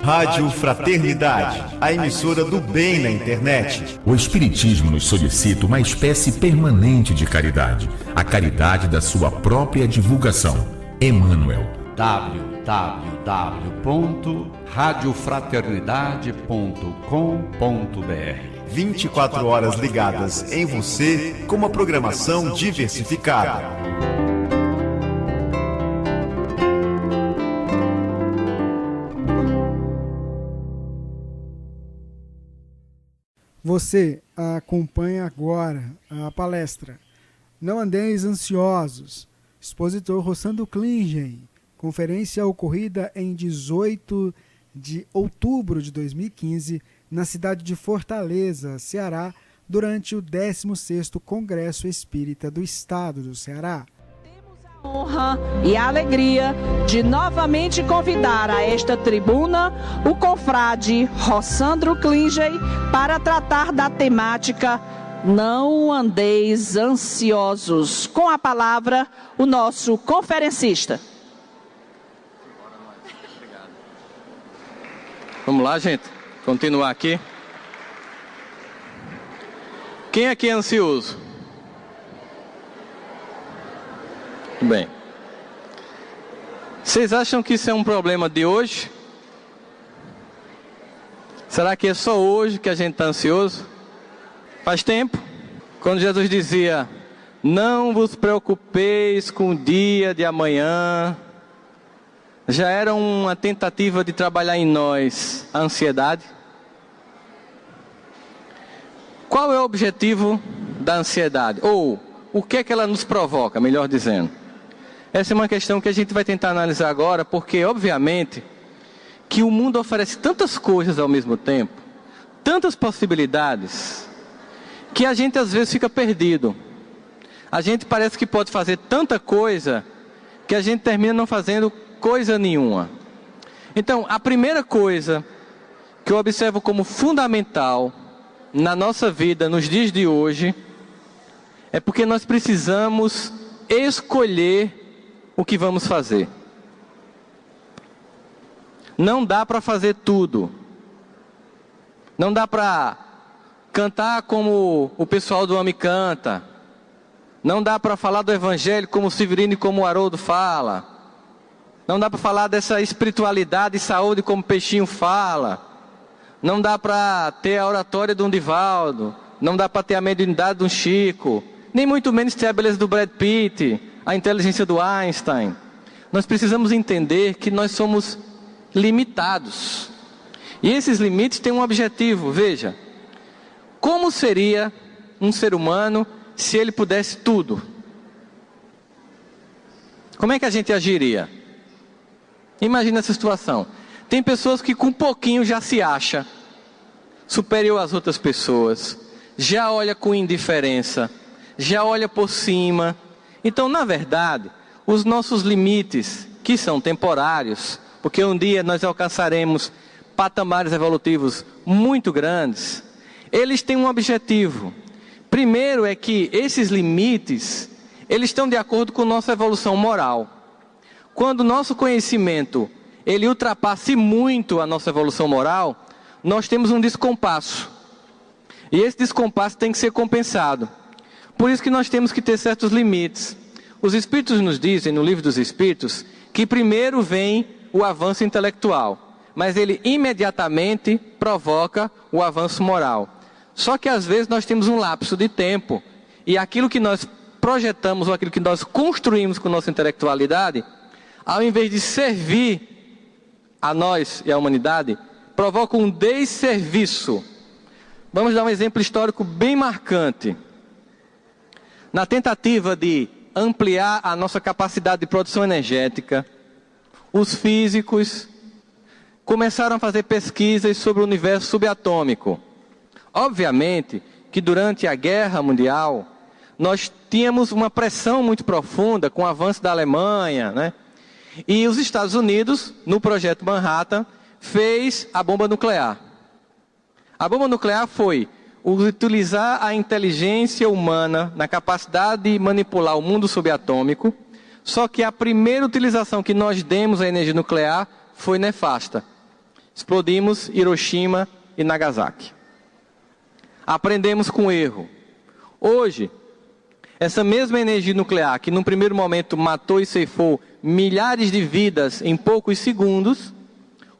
Rádio Fraternidade, a emissora do bem na internet. O Espiritismo nos solicita uma espécie permanente de caridade, a caridade da sua própria divulgação. Emmanuel. www.radiofraternidade.com.br 24 horas ligadas em você com uma programação diversificada. Você acompanha agora a palestra Não Andeis Ansiosos, expositor Rossandro Klingen, conferência ocorrida em 18 de outubro de 2015, na cidade de Fortaleza, Ceará, durante o 16º Congresso Espírita do Estado do Ceará. Honra e a alegria de novamente convidar a esta tribuna o confrade Rossandro Klingen para tratar da temática Não Andeis Ansiosos. Com a palavra, o nosso conferencista. Vamos lá, gente. Continuar aqui. Quem aqui é ansioso? Bem, vocês acham que isso é um problema de hoje? Será que é só hoje que a gente está ansioso? Faz tempo, quando Jesus dizia, não vos preocupeis com o dia de amanhã, já era uma tentativa de trabalhar em nós a ansiedade? Qual é o objetivo da ansiedade? Ou, o que é que ela nos provoca, melhor dizendo? Essa é uma questão que a gente vai tentar analisar agora, porque, obviamente, que o mundo oferece tantas coisas ao mesmo tempo, tantas possibilidades, que a gente às vezes fica perdido. A gente parece que pode fazer tanta coisa, que a gente termina não fazendo coisa nenhuma. Então, a primeira coisa que eu observo como fundamental na nossa vida, nos dias de hoje, é porque nós precisamos escolher o que vamos fazer. Não dá para fazer tudo. Não dá para cantar como o pessoal do AME canta. Não dá para falar do Evangelho como o Severino e como o Haroldo fala. Não dá para falar dessa espiritualidade e saúde como o Peixinho fala. Não dá para ter a oratória de um Divaldo. Não dá para ter a mediunidade de um Chico. Nem muito menos ter a beleza do Brad Pitt, a inteligência do Einstein. Nós precisamos entender que nós somos limitados. E esses limites têm um objetivo. Veja, como seria um ser humano se ele pudesse tudo? Como é que a gente agiria? Imagina essa situação. Tem pessoas que com pouquinho já se acha superior às outras pessoas, já olha com indiferença, já olha por cima. Então, na verdade, os nossos limites, que são temporários, porque um dia nós alcançaremos patamares evolutivos muito grandes, eles têm um objetivo. Primeiro é que esses limites, eles estão de acordo com nossa evolução moral. Quando o nosso conhecimento, ele ultrapasse muito a nossa evolução moral, nós temos um descompasso. E esse descompasso tem que ser compensado. Por isso que nós temos que ter certos limites. Os Espíritos nos dizem, no Livro dos Espíritos, que primeiro vem o avanço intelectual, mas ele imediatamente provoca o avanço moral. Só que às vezes nós temos um lapso de tempo, e aquilo que nós projetamos, ou aquilo que nós construímos com nossa intelectualidade, ao invés de servir a nós e à humanidade, provoca um desserviço. Vamos dar um exemplo histórico bem marcante. Na tentativa de ampliar a nossa capacidade de produção energética, os físicos começaram a fazer pesquisas sobre o universo subatômico. Obviamente que durante a Guerra Mundial, nós tínhamos uma pressão muito profunda com o avanço da Alemanha, né? E os Estados Unidos, no projeto Manhattan, fez a bomba nuclear. A bomba nuclear foi utilizar a inteligência humana na capacidade de manipular o mundo subatômico, só que a primeira utilização que nós demos à energia nuclear foi nefasta. Explodimos Hiroshima e Nagasaki. Aprendemos com o erro. Hoje, essa mesma energia nuclear, que num primeiro momento matou e ceifou milhares de vidas em poucos segundos,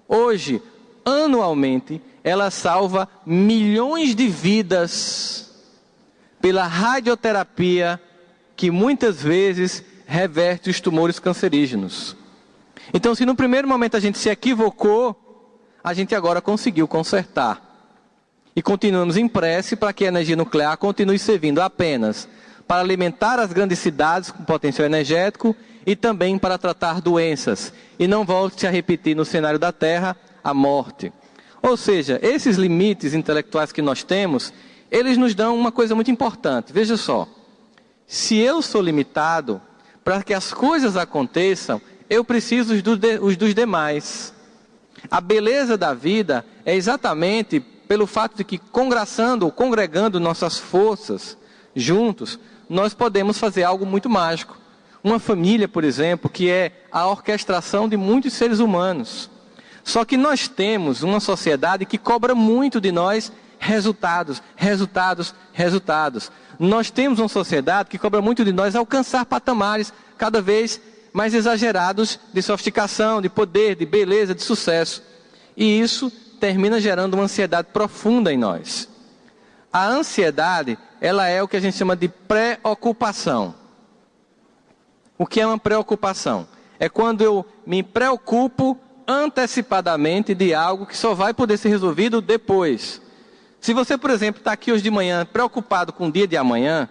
hoje, anualmente, ela salva milhões de vidas pela radioterapia que muitas vezes reverte os tumores cancerígenos. Então, se no primeiro momento a gente se equivocou, a gente agora conseguiu consertar. E continuamos em prece para que a energia nuclear continue servindo apenas para alimentar as grandes cidades com potencial energético e também para tratar doenças. E não volte a repetir no cenário da Terra a morte. Ou seja, esses limites intelectuais que nós temos, eles nos dão uma coisa muito importante. Veja só, se eu sou limitado, para que as coisas aconteçam, eu preciso os dos demais. A beleza da vida é exatamente pelo fato de que, congraçando ou congregando nossas forças juntos, nós podemos fazer algo muito mágico. Uma família, por exemplo, que é a orquestração de muitos seres humanos. Só que nós temos uma sociedade que cobra muito de nós resultados. Nós temos uma sociedade que cobra muito de nós alcançar patamares cada vez mais exagerados de sofisticação, de poder, de beleza, de sucesso. E isso termina gerando uma ansiedade profunda em nós. A ansiedade, ela é o que a gente chama de preocupação. O que é uma preocupação? É quando eu me preocupo antecipadamente de algo que só vai poder ser resolvido depois. Se você, por exemplo, está aqui hoje de manhã preocupado com o dia de amanhã,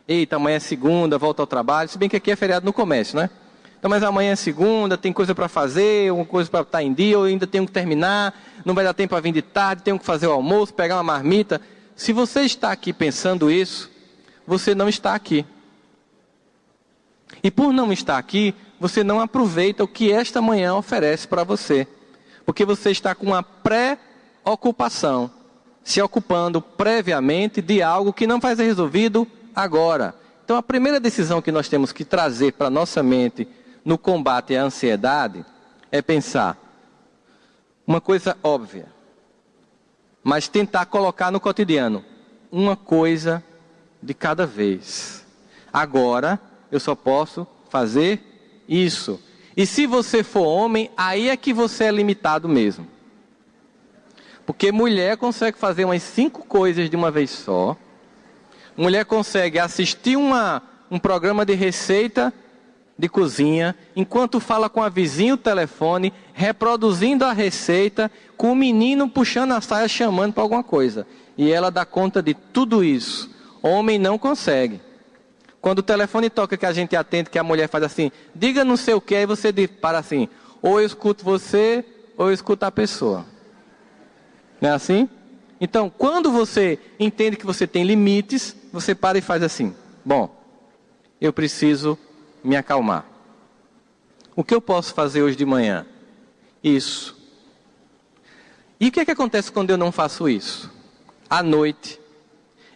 eita, amanhã é segunda, volta ao trabalho, se bem que aqui é feriado no comércio, né? Então, mas amanhã é segunda, tem coisa para fazer, uma coisa para estar em dia, eu ainda tenho que terminar, não vai dar tempo para vir de tarde, tenho que fazer o almoço, pegar uma marmita. Se você está aqui pensando isso, você não está aqui. E por não estar aqui, você não aproveita o que esta manhã oferece para você. Porque você está com uma pré-ocupação, se ocupando previamente de algo que não vai ser resolvido agora. Então a primeira decisão que nós temos que trazer para a nossa mente no combate à ansiedade é pensar uma coisa óbvia, mas tentar colocar no cotidiano uma coisa de cada vez. Agora eu só posso fazer isso. E se você for homem, aí é que você é limitado mesmo. Porque mulher consegue fazer umas 5 coisas de uma vez só. Mulher consegue assistir um programa de receita de cozinha, enquanto fala com a vizinha o telefone, reproduzindo a receita, com o menino puxando a saia, chamando para alguma coisa. E ela dá conta de tudo isso. Homem não consegue. Quando o telefone toca, que a gente atende, que a mulher faz assim, diga não sei o que, aí você para assim, ou eu escuto você, ou eu escuto a pessoa. Não é assim? Então, quando você entende que você tem limites, você para e faz assim, bom, eu preciso me acalmar. O que eu posso fazer hoje de manhã? Isso. E o que é que acontece quando eu não faço isso? À noite,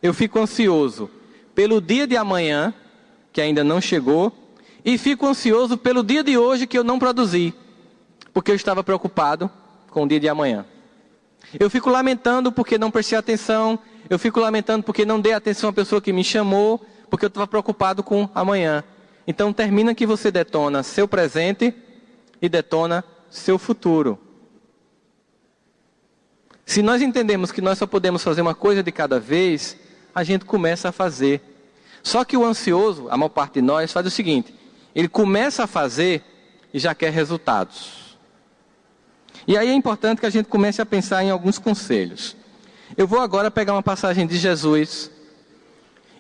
eu fico ansioso pelo dia de amanhã, que ainda não chegou, e fico ansioso pelo dia de hoje que eu não produzi, porque eu estava preocupado com o dia de amanhã. Eu fico lamentando porque não prestei atenção, eu fico lamentando porque não dei atenção à pessoa que me chamou, porque eu estava preocupado com amanhã. Então termina que você detona seu presente e detona seu futuro. Se nós entendemos que nós só podemos fazer uma coisa de cada vez, a gente começa a fazer. Só que o ansioso, a maior parte de nós, faz o seguinte, ele começa a fazer e já quer resultados. E aí é importante que a gente comece a pensar em alguns conselhos. Eu vou agora pegar uma passagem de Jesus,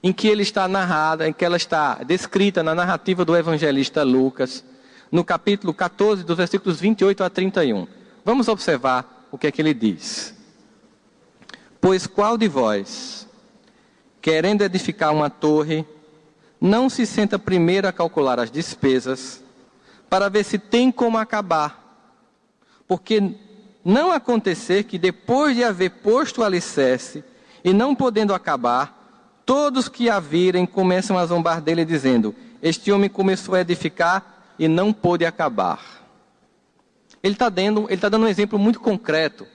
em que ele está narrada, em que ela está descrita na narrativa do evangelista Lucas, no capítulo 14, dos versículos 28 a 31. Vamos observar o que é que ele diz. Pois qual de vós, querendo edificar uma torre, não se senta primeiro a calcular as despesas, para ver se tem como acabar? Porque não acontecer que depois de haver posto o alicerce, E não podendo acabar, todos que a virem começam a zombar dele, dizendo: este homem começou a edificar e não pôde acabar. Ele está dando um exemplo muito concreto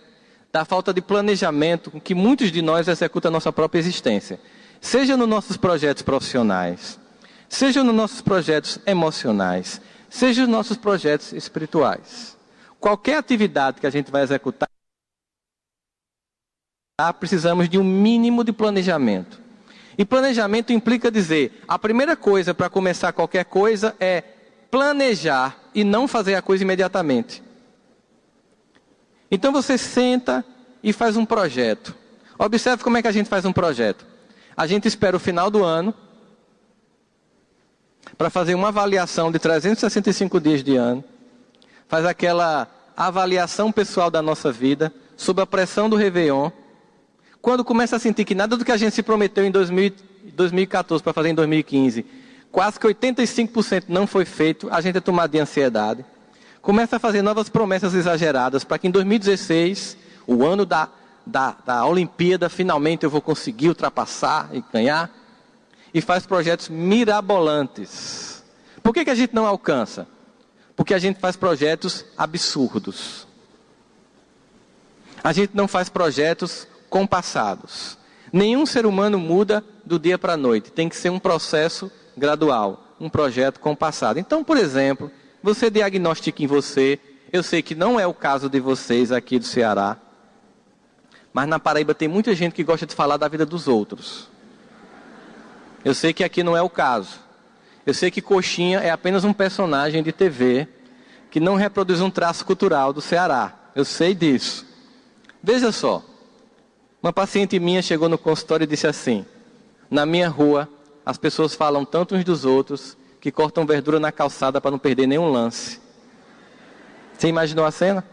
da falta de planejamento com que muitos de nós executam a nossa própria existência. Seja nos nossos projetos profissionais, seja nos nossos projetos emocionais, seja nos nossos projetos espirituais. Qualquer atividade que a gente vai executar, precisamos de um mínimo de planejamento. E planejamento implica dizer, a primeira coisa para começar qualquer coisa é planejar e não fazer a coisa imediatamente. Então você senta e faz um projeto. Observe como é que a gente faz um projeto. A gente espera o final do ano para fazer uma avaliação de 365 dias de ano. Faz aquela avaliação pessoal da nossa vida, sob a pressão do Réveillon. Quando começa a sentir que nada do que a gente se prometeu em 2014 para fazer em 2015, quase que 85% não foi feito, a gente é tomado de ansiedade. Começa a fazer novas promessas exageradas para que em 2016, o ano da Olimpíada, finalmente eu vou conseguir ultrapassar e ganhar. E faz projetos mirabolantes. Por que a gente não alcança? Porque a gente faz projetos absurdos. A gente não faz projetos compassados. Nenhum ser humano muda do dia para a noite. Tem que ser um processo gradual, um projeto compassado. Então, por exemplo, você diagnostica em você, eu sei que não é o caso de vocês aqui do Ceará, mas na Paraíba tem muita gente que gosta de falar da vida dos outros. Eu sei que aqui não é o caso. Eu sei que Coxinha é apenas um personagem de TV que não reproduz um traço cultural do Ceará. Eu sei disso. Veja só, uma paciente minha chegou no consultório e disse assim: na minha rua, as pessoas falam tanto uns dos outros que cortam verdura na calçada para não perder nenhum lance. Você imaginou a cena?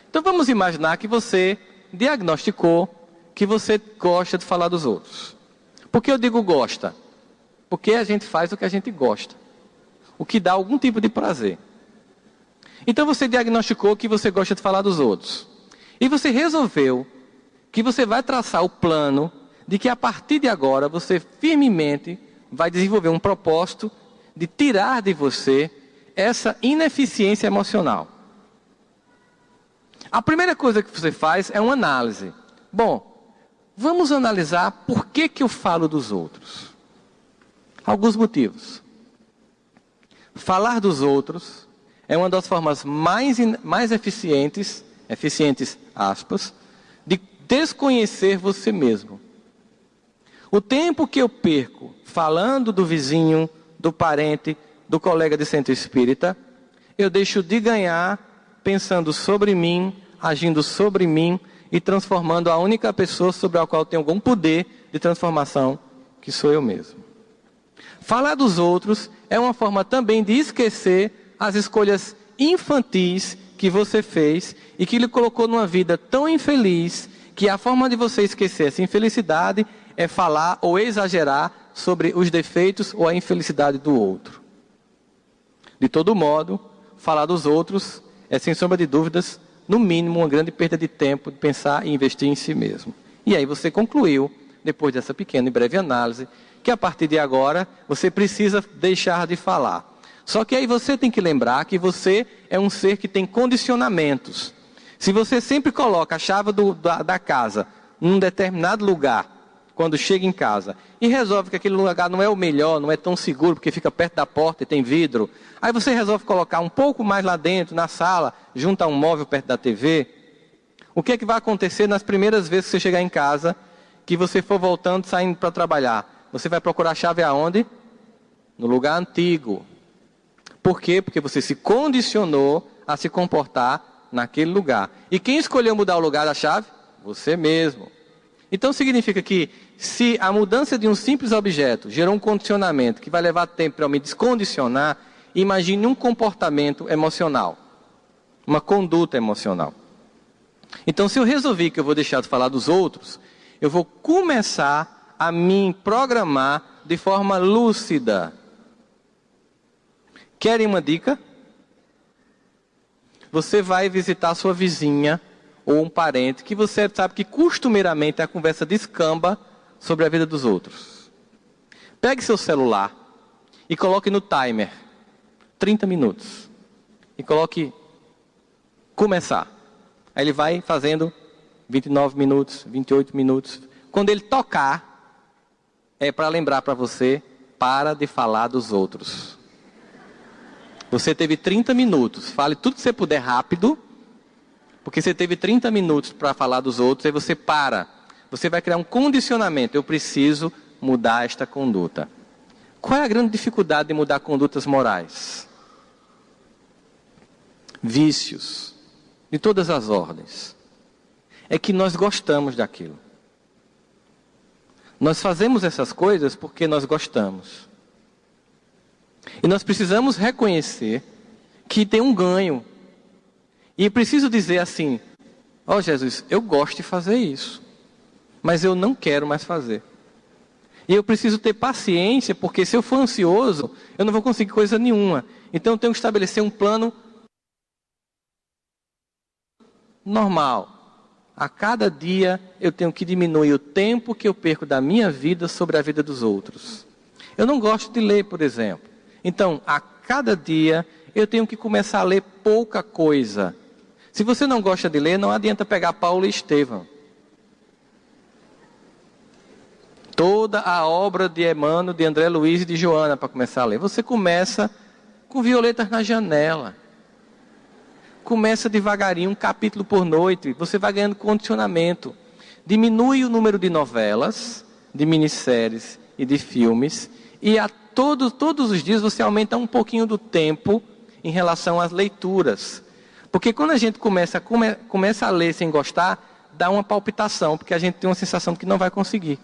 Então vamos imaginar que você diagnosticou que você gosta de falar dos outros. Por que eu digo gosta? Porque a gente faz o que a gente gosta, o que dá algum tipo de prazer. Então você diagnosticou que você gosta de falar dos outros. E você resolveu que você vai traçar o plano de que a partir de agora você firmemente vai desenvolver um propósito de tirar de você essa ineficiência emocional. A primeira coisa que você faz é uma análise. Bom, vamos analisar por que eu falo dos outros. Alguns motivos. Falar dos outros é uma das formas mais eficientes aspas, de desconhecer você mesmo. O tempo que eu perco falando do vizinho, do parente, do colega de centro espírita, eu deixo de ganhar pensando sobre mim, agindo sobre mim e transformando a única pessoa sobre a qual eu tenho algum poder de transformação, que sou eu mesmo. Falar dos outros é uma forma também de esquecer as escolhas infantis que você fez e que lhe colocou numa vida tão infeliz que a forma de você esquecer essa infelicidade é falar ou exagerar sobre os defeitos ou a infelicidade do outro. De todo modo, falar dos outros é, sem sombra de dúvidas, no mínimo uma grande perda de tempo de pensar e investir em si mesmo. E aí você concluiu, depois dessa pequena e breve análise, que a partir de agora você precisa deixar de falar. Só que aí você tem que lembrar que você é um ser que tem condicionamentos. Se você sempre coloca a chave da casa num determinado lugar, quando chega em casa, e resolve que aquele lugar não é o melhor, não é tão seguro, porque fica perto da porta e tem vidro, aí você resolve colocar um pouco mais lá dentro, na sala, junto a um móvel perto da TV, o que é que vai acontecer nas primeiras vezes que você chegar em casa, que você for voltando, saindo para trabalhar? Você vai procurar a chave aonde? No lugar antigo. Por quê? Porque você se condicionou a se comportar naquele lugar. E quem escolheu mudar o lugar da chave? Você mesmo. Então significa que se a mudança de um simples objeto gerou um condicionamento que vai levar tempo para eu me descondicionar, imagine um comportamento emocional, uma conduta emocional. Então se eu resolvi que eu vou deixar de falar dos outros, eu vou começar a me programar de forma lúcida. Querem uma dica? Você vai visitar sua vizinha ou um parente que você sabe que costumeiramente a conversa descamba sobre a vida dos outros. Pegue seu celular e coloque no timer 30 minutos. E coloque começar. Aí ele vai fazendo 29 minutos, 28 minutos. Quando ele tocar, é para lembrar para você, para de falar dos outros. Você teve 30 minutos, fale tudo que você puder rápido, porque você teve 30 minutos para falar dos outros, aí você para. Você vai criar um condicionamento, eu preciso mudar esta conduta. Qual é a grande dificuldade de mudar condutas morais? Vícios, de todas as ordens. É que nós gostamos daquilo. Nós fazemos essas coisas porque nós gostamos. E nós precisamos reconhecer que tem um ganho. E preciso dizer assim, ó Jesus, eu gosto de fazer isso, mas eu não quero mais fazer. E eu preciso ter paciência, porque se eu for ansioso, eu não vou conseguir coisa nenhuma. Então eu tenho que estabelecer um plano normal. A cada dia eu tenho que diminuir o tempo que eu perco da minha vida sobre a vida dos outros. Eu não gosto de ler, por exemplo. Então, a cada dia eu tenho que começar a ler pouca coisa. Se você não gosta de ler, não adianta pegar Paulo e Estevão. Toda a obra de Emmanuel, de André Luiz e de Joana para começar a ler. Você começa com Violetas na Janela. Começa devagarinho, um capítulo por noite. Você vai ganhando condicionamento. Diminui o número de novelas, de minisséries e de filmes. E todos os dias você aumenta um pouquinho do tempo em relação às leituras. Porque quando a gente começa a ler sem gostar, dá uma palpitação. Porque a gente tem uma sensação de que não vai conseguir.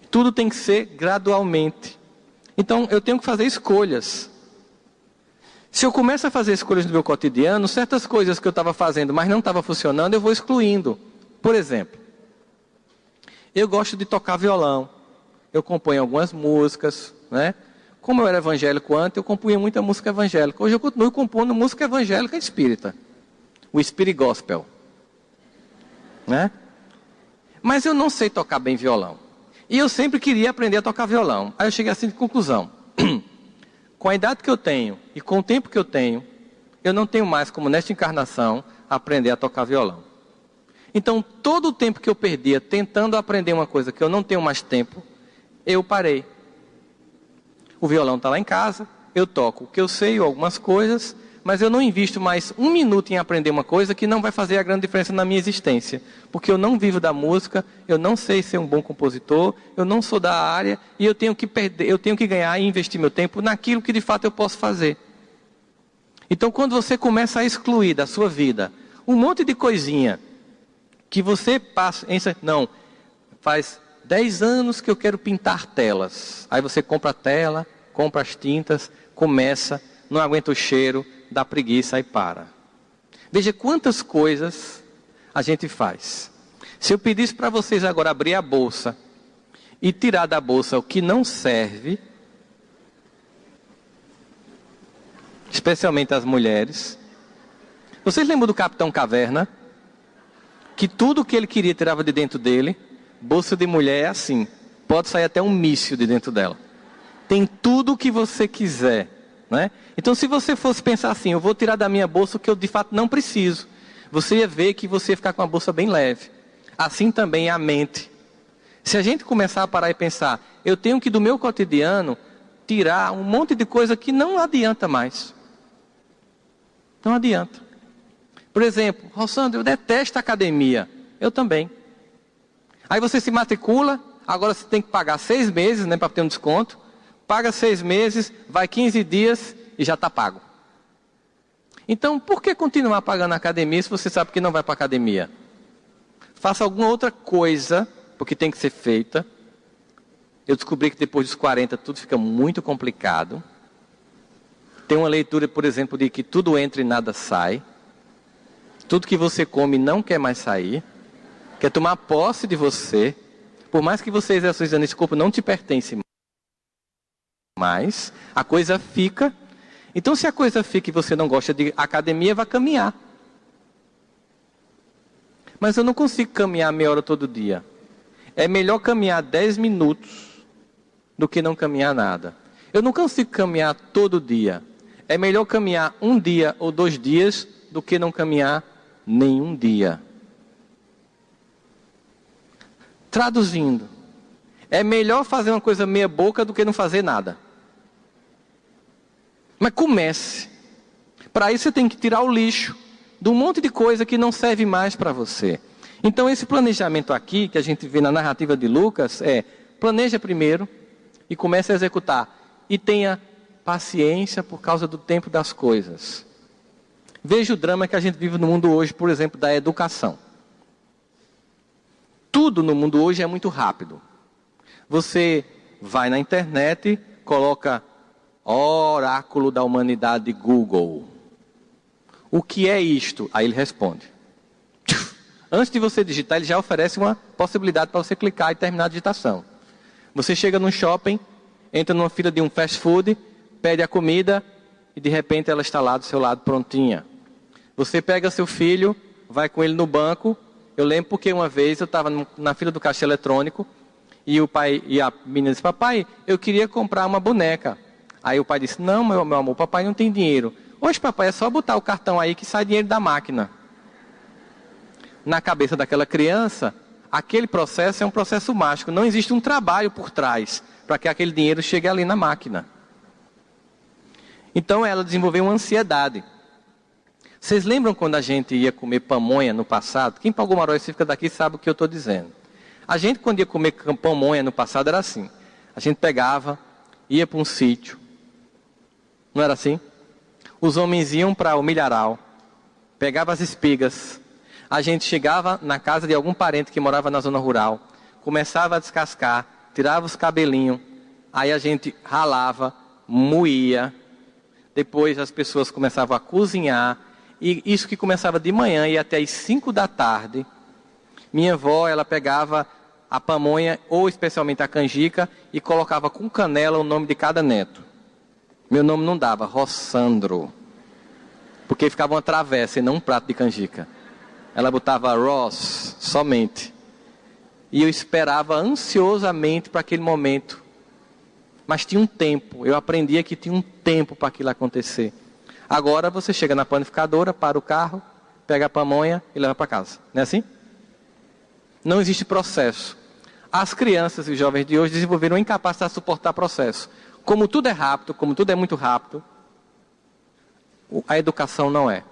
Tudo tem que ser gradualmente. Então eu tenho que fazer escolhas. Se eu começo a fazer escolhas no meu cotidiano, certas coisas que eu estava fazendo, mas não estava funcionando, eu vou excluindo. Por exemplo, eu gosto de tocar violão. Eu componho algumas músicas, né? Como eu era evangélico antes, eu compunha muita música evangélica. Hoje eu continuo compondo música evangélica espírita. O Spirit Gospel. Né? Mas eu não sei tocar bem violão. E eu sempre queria aprender a tocar violão. Aí eu cheguei assim de conclusão. Com a idade que eu tenho e com o tempo que eu tenho, eu não tenho mais, como nesta encarnação, aprender a tocar violão. Então, todo o tempo que eu perdia tentando aprender uma coisa que eu não tenho mais tempo, eu parei. O violão está lá em casa, eu toco o que eu sei, algumas coisas, mas eu não invisto mais um minuto em aprender uma coisa que não vai fazer a grande diferença na minha existência. Porque eu não vivo da música, eu não sei ser um bom compositor, eu não sou da área, e eu tenho que ganhar e investir meu tempo naquilo que de fato eu posso fazer. Então quando você começa a excluir da sua vida um monte de coisinha que você passa, não, faz 10 anos que eu quero pintar telas. Aí você compra a tela, compra as tintas, começa, não aguenta o cheiro, dá preguiça e para. Veja quantas coisas a gente faz. Se eu pedisse para vocês agora abrir a bolsa e tirar da bolsa o que não serve, especialmente as mulheres. Vocês lembram do Capitão Caverna? Que tudo que ele queria tirava de dentro dele. Bolsa de mulher é assim. Pode sair até um míssil de dentro dela. Tem tudo o que você quiser. Né? Então se você fosse pensar assim, eu vou tirar da minha bolsa o que eu de fato não preciso, você ia ver que você ia ficar com a bolsa bem leve. Assim também é a mente. Se a gente começar a parar e pensar, eu tenho que do meu cotidiano tirar um monte de coisa que não adianta mais. Não adianta. Por exemplo, Rossandro, eu detesto academia. Eu também. Aí você se matricula, agora você tem que pagar 6 meses, né, para ter um desconto. Paga 6 meses, vai 15 dias e já está pago. Então, por que continuar pagando a academia se você sabe que não vai para a academia? Faça alguma outra coisa, porque tem que ser feita. Eu descobri que depois dos 40 tudo fica muito complicado. Tem uma leitura, por exemplo, de que tudo entra e nada sai. Tudo que você come não quer mais sair. Quer tomar posse de você. Por mais que você exerça esse corpo, não te pertence mais. A coisa fica. Então, se a coisa fica e você não gosta de academia, vai caminhar. Mas eu não consigo caminhar meia hora todo dia. É melhor caminhar 10 minutos do que não caminhar nada. Eu não consigo caminhar todo dia. É melhor caminhar um dia ou 2 dias do que não caminhar nenhum dia. Traduzindo, é melhor fazer uma coisa meia boca do que não fazer nada. Mas comece. Para isso você tem que tirar o lixo de um monte de coisa que não serve mais para você. Então esse planejamento aqui, que a gente vê na narrativa de Lucas, planeja primeiro e comece a executar. E tenha paciência por causa do tempo das coisas. Veja o drama que a gente vive no mundo hoje, por exemplo, da educação. Tudo no mundo hoje é muito rápido. Você vai na internet, coloca Oráculo da Humanidade Google. O que é isto? Aí ele responde. Antes de você digitar, ele já oferece uma possibilidade para você clicar e terminar a digitação. Você chega num shopping, entra numa fila de um fast food, pede a comida e de repente ela está lá do seu lado prontinha. Você pega seu filho, vai com ele no banco. Eu lembro porque uma vez eu estava na fila do caixa eletrônico e o pai e a menina disse: papai, eu queria comprar uma boneca. Aí o pai disse: não, meu amor, papai não tem dinheiro. Hoje, papai, é só botar o cartão aí que sai dinheiro da máquina. Na cabeça daquela criança, aquele processo é um processo mágico. Não existe um trabalho por trás para que aquele dinheiro chegue ali na máquina. Então ela desenvolveu uma ansiedade. Vocês lembram quando a gente ia comer pamonha no passado? Quem pagou Maró e fica daqui sabe o que eu estou dizendo. A gente, quando ia comer pamonha no passado, era assim. A gente pegava, ia para um sítio. Não era assim? Os homens iam para o milharal, pegavam as espigas. A gente chegava na casa de algum parente que morava na zona rural, começava a descascar, tirava os cabelinhos, aí a gente ralava, moía. Depois as pessoas começavam a cozinhar. E isso que começava de manhã e até às 5 da tarde. Minha avó, ela pegava a pamonha, ou especialmente a canjica, e colocava com canela o nome de cada neto. Meu nome não dava, Rossandro. Porque ficava uma travessa e não um prato de canjica. Ela botava Ross, somente. E eu esperava ansiosamente para aquele momento. Mas tinha um tempo, eu aprendia que tinha um tempo para aquilo acontecer. Agora você chega na panificadora, para o carro, pega a pamonha e leva para casa. Não é assim? Não existe processo. As crianças e os jovens de hoje desenvolveram a incapacidade de suportar processo. Como tudo é rápido, como tudo é muito rápido, a educação não é.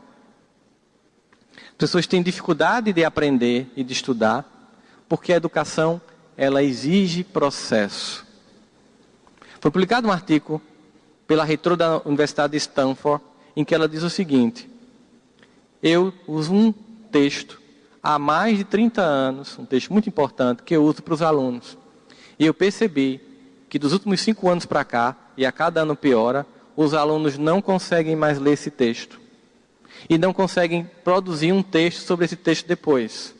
As pessoas têm dificuldade de aprender e de estudar, porque a educação, ela exige processo. Foi publicado um artigo pela reitora da Universidade de Stanford, em que ela diz o seguinte: eu uso um texto há mais de 30 anos, um texto muito importante, que eu uso para os alunos. E eu percebi que dos últimos 5 anos para cá, e a cada ano piora, os alunos não conseguem mais ler esse texto. E não conseguem produzir um texto sobre esse texto depois.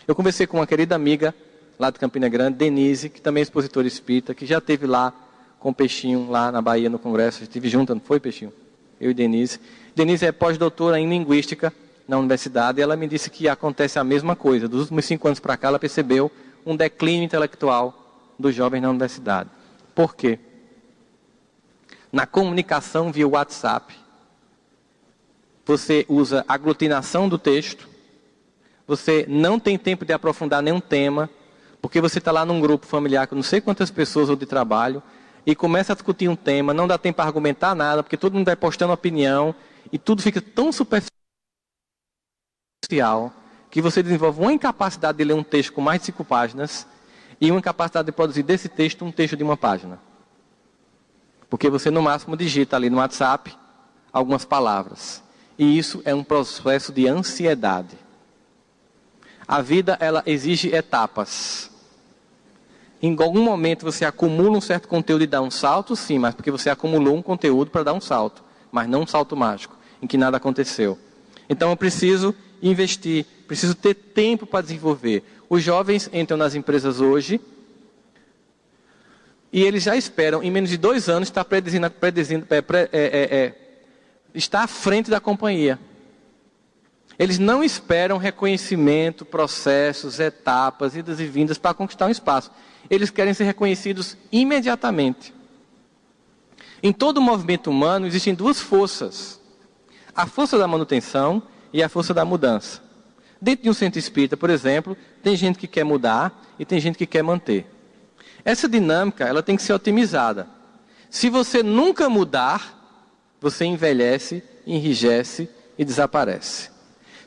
Eu conversei com uma querida amiga lá de Campina Grande, Denise, que também é expositora espírita, que já esteve lá com o Peixinho, lá na Bahia, no congresso. A gente esteve junto, não foi, Peixinho? Eu e Denise. Denise é pós-doutora em Linguística na universidade, e ela me disse que acontece a mesma coisa. Dos últimos 5 anos para cá, ela percebeu um declínio intelectual dos jovens na universidade. Por quê? Na comunicação via WhatsApp, você usa aglutinação do texto, você não tem tempo de aprofundar nenhum tema, porque você está lá num grupo familiar com não sei quantas pessoas ou de trabalho, e começa a discutir um tema, não dá tempo para argumentar nada, porque todo mundo vai postando opinião, e tudo fica tão superficial, que você desenvolve uma incapacidade de ler um texto com mais de 5 páginas, e uma incapacidade de produzir desse texto um texto de 1 página. Porque você no máximo digita ali no WhatsApp algumas palavras. E isso é um processo de ansiedade. A vida, ela exige etapas. Em algum momento você acumula um certo conteúdo e dá um salto, sim, mas porque você acumulou um conteúdo para dar um salto. Mas não um salto mágico, em que nada aconteceu. Então eu preciso investir, preciso ter tempo para desenvolver. Os jovens entram nas empresas hoje e eles já esperam, em menos de 2 anos, estar à frente da companhia. Eles não esperam reconhecimento, processos, etapas, idas e vindas para conquistar um espaço. Eles querem ser reconhecidos imediatamente. Em todo o movimento humano existem duas forças. A força da manutenção e a força da mudança. Dentro de um centro espírita, por exemplo, tem gente que quer mudar e tem gente que quer manter. Essa dinâmica, ela tem que ser otimizada. Se você nunca mudar, você envelhece, enrijece e desaparece.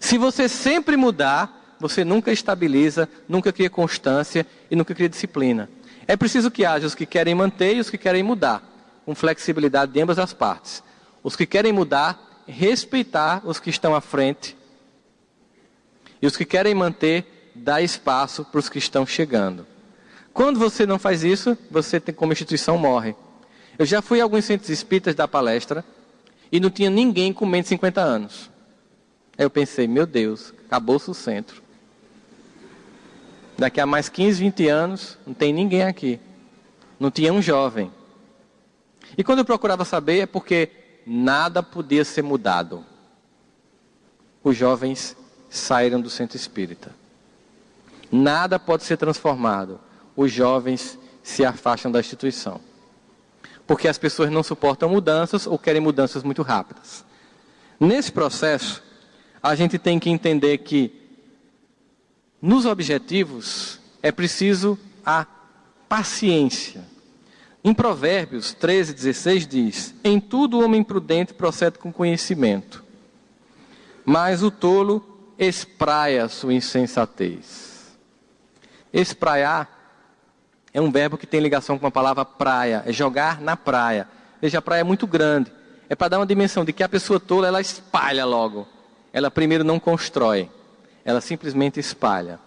Se você sempre mudar, você nunca estabiliza, nunca cria constância e nunca cria disciplina. É preciso que haja os que querem manter e os que querem mudar, com flexibilidade de ambas as partes. Os que querem mudar, respeitar os que estão à frente. E os que querem manter, dar espaço para os que estão chegando. Quando você não faz isso, você, como instituição, morre. Eu já fui a alguns centros espíritas dar palestra e não tinha ninguém com menos de 50 anos. Aí eu pensei, meu Deus, acabou-se o centro. Daqui a mais 15, 20 anos, não tem ninguém aqui. Não tinha um jovem. E quando eu procurava saber, é porque nada podia ser mudado. Os jovens saíram do centro espírita. Nada pode ser transformado. Os jovens se afastam da instituição. Porque as pessoas não suportam mudanças ou querem mudanças muito rápidas. Nesse processo, a gente tem que entender que nos objetivos é preciso a paciência. Em Provérbios 13:16 diz: em tudo o homem prudente procede com conhecimento, mas o tolo espraia sua insensatez. Espraiar é um verbo que tem ligação com a palavra praia, é jogar na praia. Veja, a praia é muito grande. É para dar uma dimensão de que a pessoa tola, ela espalha logo. Ela primeiro não constrói, ela simplesmente espalha.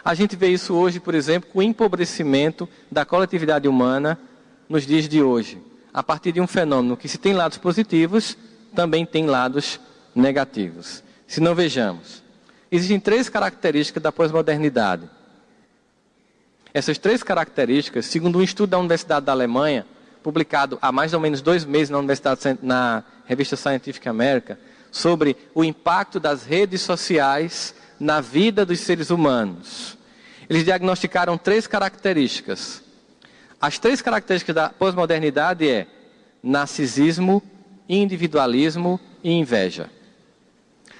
A gente vê isso hoje, por exemplo, com o empobrecimento da coletividade humana nos dias de hoje. A partir de um fenômeno que, se tem lados positivos, também tem lados negativos. Se não, vejamos. Existem 3 características da pós-modernidade. Essas 3 características, segundo um estudo da Universidade da Alemanha, publicado há mais ou menos 2 meses na revista Scientific American, sobre o impacto das redes sociais na vida dos seres humanos. Eles diagnosticaram 3 características. As 3 características da pós-modernidade é narcisismo, individualismo e inveja.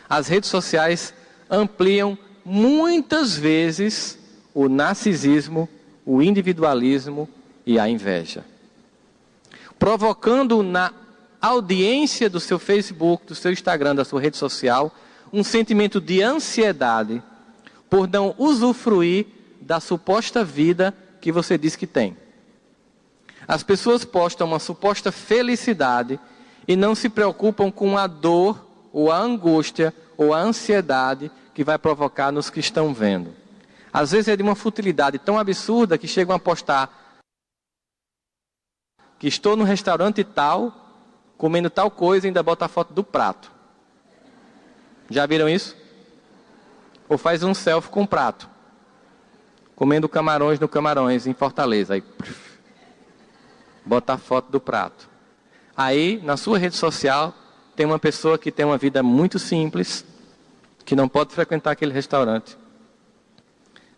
As redes sociais ampliam muitas vezes o narcisismo, o individualismo e a inveja, provocando na audiência do seu Facebook, do seu Instagram, da sua rede social, um sentimento de ansiedade por não usufruir da suposta vida que você diz que tem. As pessoas postam uma suposta felicidade e não se preocupam com a dor, ou a angústia, ou a ansiedade que vai provocar nos que estão vendo. Às vezes é de uma futilidade tão absurda que chegam a postar que estou no restaurante tal, comendo tal coisa e ainda bota a foto do prato. Já viram isso? Ou faz um selfie com o prato, comendo camarões no Camarões, em Fortaleza. Aí, bota a foto do prato. Aí, na sua rede social, tem uma pessoa que tem uma vida muito simples, que não pode frequentar aquele restaurante.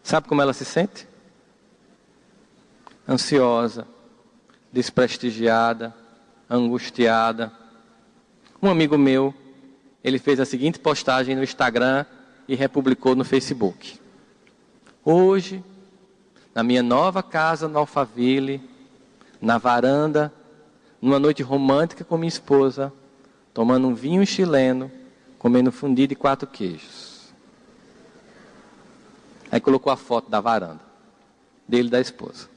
Sabe como ela se sente? Ansiosa, desprestigiada, angustiada. Um amigo meu, ele fez a seguinte postagem no Instagram e republicou no Facebook. Hoje, na minha nova casa no Alphaville, na varanda, numa noite romântica com minha esposa, tomando um vinho chileno, comendo fundi de 4 queijos. Aí colocou a foto da varanda, dele e da esposa.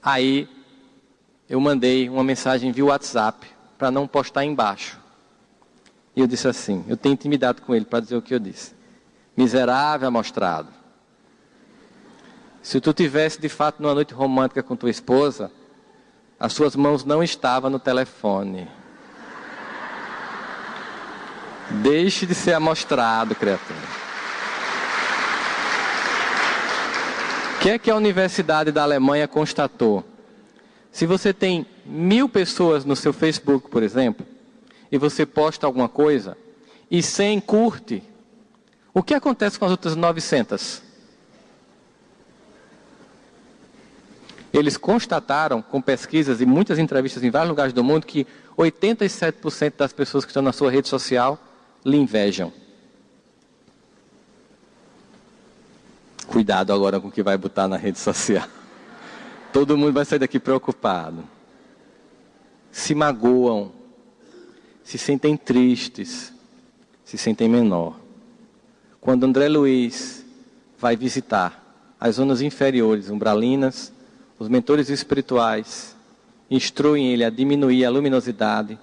Aí eu mandei uma mensagem via WhatsApp para não postar embaixo. E eu disse assim, eu tenho intimidade com ele para dizer o que eu disse. Miserável amostrado. Se tu tivesse de fato numa noite romântica com tua esposa, as suas mãos não estavam no telefone. Deixe de ser amostrado, criatura. O que a Universidade da Alemanha constatou? Se você tem 1000 pessoas no seu Facebook, por exemplo, e você posta alguma coisa, e 100 curte, o que acontece com as outras 900? Eles constataram, com pesquisas e muitas entrevistas em vários lugares do mundo, que 87% das pessoas que estão na sua rede social lhe invejam. Cuidado agora com o que vai botar na rede social. Todo mundo vai sair daqui preocupado. Se magoam, se sentem tristes, se sentem menor. Quando André Luiz vai visitar as zonas inferiores, umbralinas, os mentores espirituais instruem ele a diminuir a luminosidade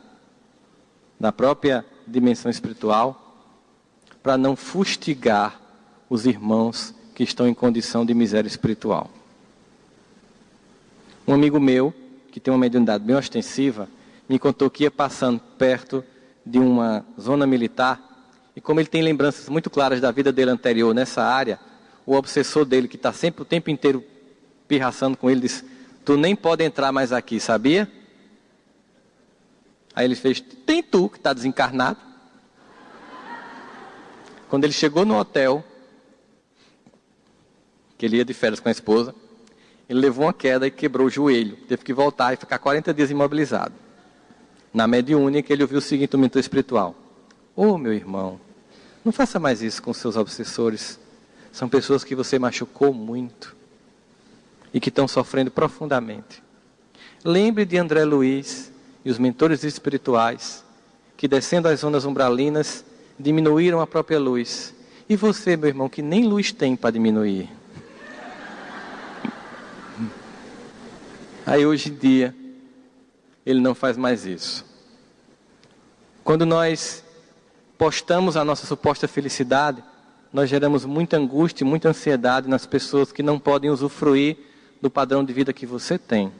da própria dimensão espiritual para não fustigar os irmãos que estão em condição de miséria espiritual. Um amigo meu, que tem uma mediunidade bem ostensiva, me contou que ia passando perto de uma zona militar e como ele tem lembranças muito claras da vida dele anterior nessa área, o obsessor dele, que está sempre o tempo inteiro pirraçando com ele, disse: tu nem pode entrar mais aqui, sabia? Aí ele fez: tem tu que está desencarnado. Quando ele chegou no hotel, que ele ia de férias com a esposa, ele levou uma queda e quebrou o joelho. Teve que voltar e ficar 40 dias imobilizado. Na mediúnica ele ouviu o seguinte, o mentor espiritual: ô meu irmão, não faça mais isso com seus obsessores. São pessoas que você machucou muito e que estão sofrendo profundamente. Lembre de André Luiz e os mentores espirituais que, descendo as zonas umbralinas, diminuíram a própria luz. E você, meu irmão, que nem luz tem para diminuir. Aí hoje em dia, ele não faz mais isso. Quando nós postamos a nossa suposta felicidade, nós geramos muita angústia e muita ansiedade nas pessoas que não podem usufruir do padrão de vida que você tem.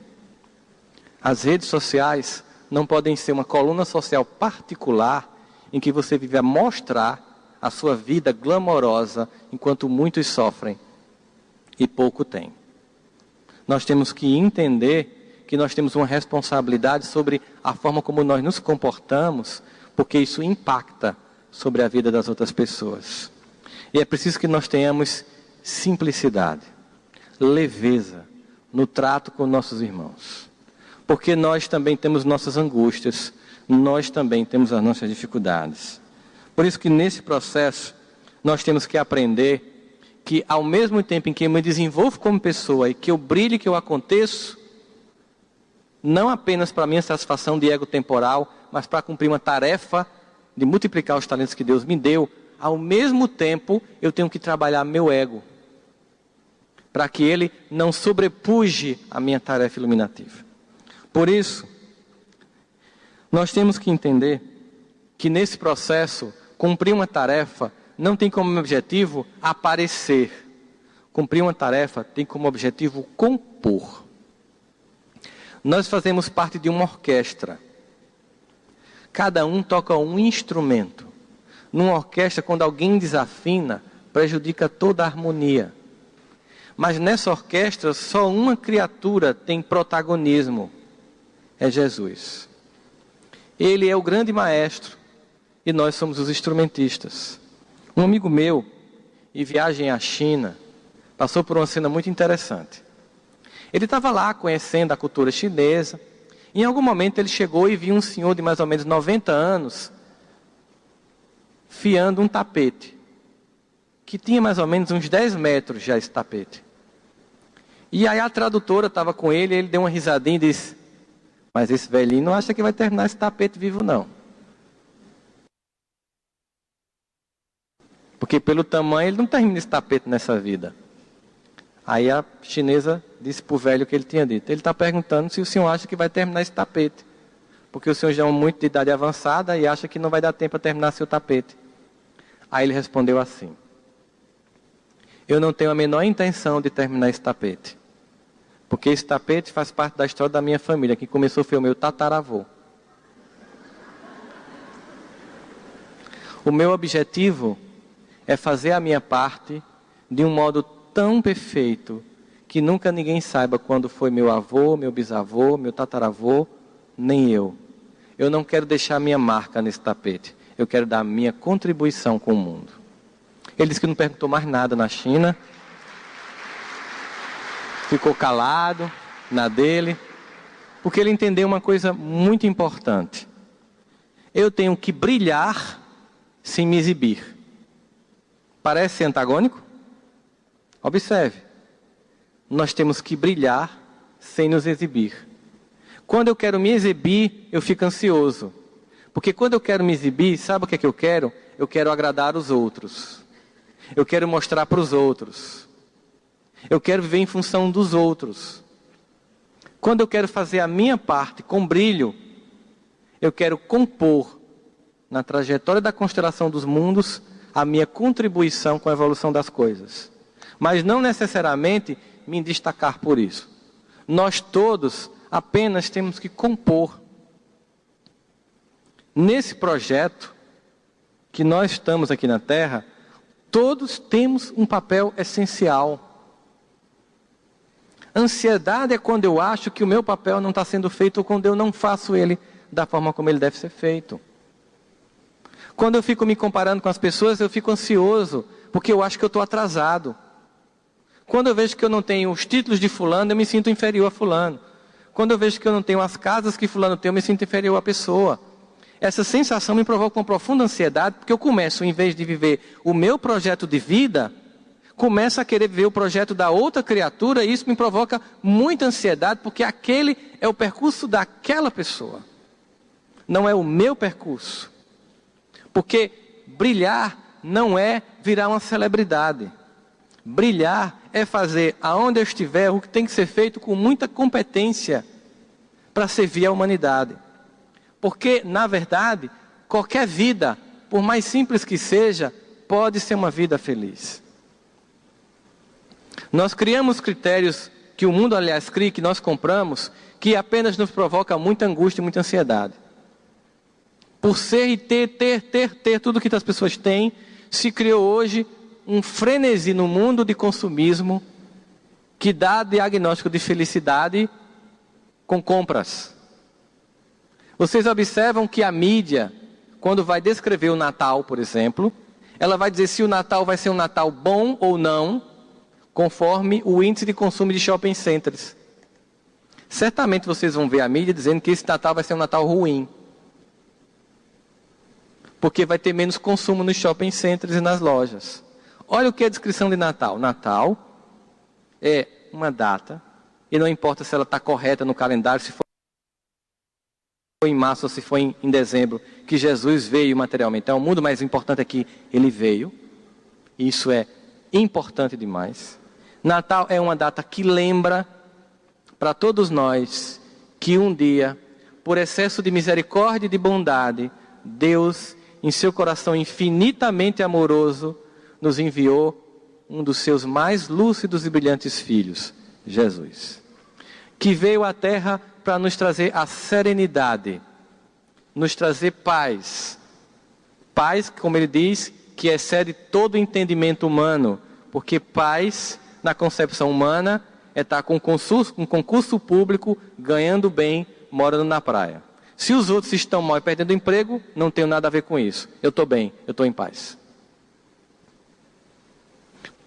As redes sociais não podem ser uma coluna social particular em que você vive a mostrar a sua vida glamourosa enquanto muitos sofrem e pouco têm. Nós temos que entender que nós temos uma responsabilidade sobre a forma como nós nos comportamos, porque isso impacta sobre a vida das outras pessoas. E é preciso que nós tenhamos simplicidade, leveza no trato com nossos irmãos. Porque nós também temos nossas angústias, nós também temos as nossas dificuldades. Por isso que nesse processo nós temos que aprender que ao mesmo tempo em que eu me desenvolvo como pessoa e que eu brilho, que eu aconteço, não apenas para minha satisfação de ego temporal, mas para cumprir uma tarefa de multiplicar os talentos que Deus me deu, ao mesmo tempo eu tenho que trabalhar meu ego, para que ele não sobrepuje a minha tarefa iluminativa. Por isso, nós temos que entender que nesse processo, cumprir uma tarefa não tem como objetivo aparecer. Cumprir uma tarefa tem como objetivo compor. Nós fazemos parte de uma orquestra. Cada um toca um instrumento. Numa orquestra, quando alguém desafina, prejudica toda a harmonia. Mas nessa orquestra, só uma criatura tem protagonismo. É Jesus. Ele é o grande maestro e nós somos os instrumentistas. Um amigo meu, em viagem à China, passou por uma cena muito interessante. Ele estava lá conhecendo a cultura chinesa. Em algum momento ele chegou e viu um senhor de mais ou menos 90 anos fiando um tapete, que tinha mais ou menos uns 10 metros já esse tapete. E aí a tradutora estava com ele, ele deu uma risadinha e disse: mas esse velhinho não acha que vai terminar esse tapete vivo não. Porque pelo tamanho ele não termina esse tapete nessa vida. Aí a chinesa disse para o velho o que ele tinha dito. Ele está perguntando se o senhor acha que vai terminar esse tapete. Porque o senhor já é muito de idade avançada e acha que não vai dar tempo para terminar seu tapete. Aí ele respondeu assim: eu não tenho a menor intenção de terminar esse tapete. Porque esse tapete faz parte da história da minha família. Quem começou foi o meu tataravô. O meu objetivo é fazer a minha parte de um modo tão perfeito que nunca ninguém saiba quando foi meu avô, meu bisavô, meu tataravô, nem eu. Eu não quero deixar minha marca nesse tapete. Eu quero dar a minha contribuição com o mundo. Ele disse que não perguntou mais nada na China. Ficou calado na dele. Porque ele entendeu uma coisa muito importante. Eu tenho que brilhar sem me exibir. Parece antagônico? Observe. Nós temos que brilhar sem nos exibir. Quando eu quero me exibir, eu fico ansioso. Porque quando eu quero me exibir, sabe o que é que eu quero? Eu quero agradar os outros. Eu quero mostrar para os outros. Eu quero viver em função dos outros. Quando eu quero fazer a minha parte com brilho, eu quero compor na trajetória da constelação dos mundos a minha contribuição com a evolução das coisas. Mas não necessariamente me destacar por isso. Nós todos apenas temos que compor. Nesse projeto que nós estamos aqui na Terra, todos temos um papel essencial. Ansiedade é quando eu acho que o meu papel não está sendo feito ou quando eu não faço ele da forma como ele deve ser feito. Quando eu fico me comparando com as pessoas, eu fico ansioso, porque eu acho que eu estou atrasado. Quando eu vejo que eu não tenho os títulos de fulano, eu me sinto inferior a fulano. Quando eu vejo que eu não tenho as casas que fulano tem, eu me sinto inferior à pessoa. Essa sensação me provoca uma profunda ansiedade, porque eu começo, em vez de viver o meu projeto de vida, começo a querer viver o projeto da outra criatura, e isso me provoca muita ansiedade, porque aquele é o percurso daquela pessoa. Não é o meu percurso. Porque brilhar não é virar uma celebridade. Brilhar é fazer aonde eu estiver o que tem que ser feito com muita competência para servir a humanidade. Porque, na verdade, qualquer vida, por mais simples que seja, pode ser uma vida feliz. Nós criamos critérios que o mundo, aliás, cria, que nós compramos, que apenas nos provoca muita angústia e muita ansiedade. Por ser e ter tudo que as pessoas têm, se criou hoje um frenesi no mundo de consumismo que dá diagnóstico de felicidade com compras. Vocês observam que a mídia, quando vai descrever o Natal, por exemplo, ela vai dizer se o Natal vai ser um Natal bom ou não, conforme o índice de consumo de shopping centers. Certamente vocês vão ver a mídia dizendo que esse Natal vai ser um Natal ruim. Porque vai ter menos consumo nos shopping centers e nas lojas. Olha o que é a descrição de Natal. Natal é uma data, e não importa se ela está correta no calendário, se for em março ou se for em dezembro, que Jesus veio materialmente ao mundo, mas o importante é que ele veio. Isso é importante demais. Natal é uma data que lembra para todos nós que um dia, por excesso de misericórdia e de bondade, Deus, em seu coração infinitamente amoroso, nos enviou um dos seus mais lúcidos e brilhantes filhos, Jesus, que veio à terra para nos trazer a serenidade, nos trazer paz. Paz, como ele diz, que excede todo entendimento humano, porque paz, na concepção humana, é estar com um concurso público, ganhando bem, morando na praia. Se os outros estão mal e perdendo emprego, não tenho nada a ver com isso. Eu estou bem, eu estou em paz.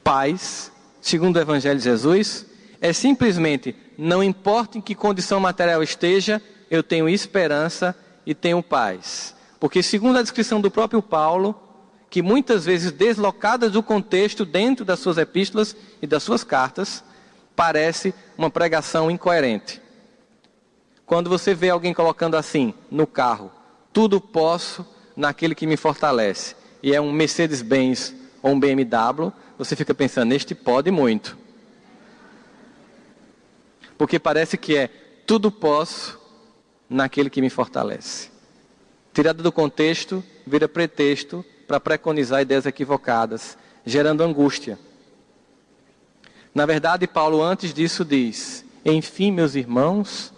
Paz, segundo o Evangelho de Jesus, é simplesmente, não importa em que condição material esteja, eu tenho esperança e tenho paz. Porque segundo a descrição do próprio Paulo, que muitas vezes deslocadas do contexto dentro das suas epístolas e das suas cartas, parece uma pregação incoerente. Quando você vê alguém colocando assim, no carro, tudo posso naquele que me fortalece, e é um Mercedes-Benz ou um BMW, você fica pensando, este pode muito. Porque parece que é, tudo posso naquele que me fortalece. Tirado do contexto, vira pretexto para preconizar ideias equivocadas, gerando angústia. Na verdade, Paulo antes disso diz, enfim, meus irmãos,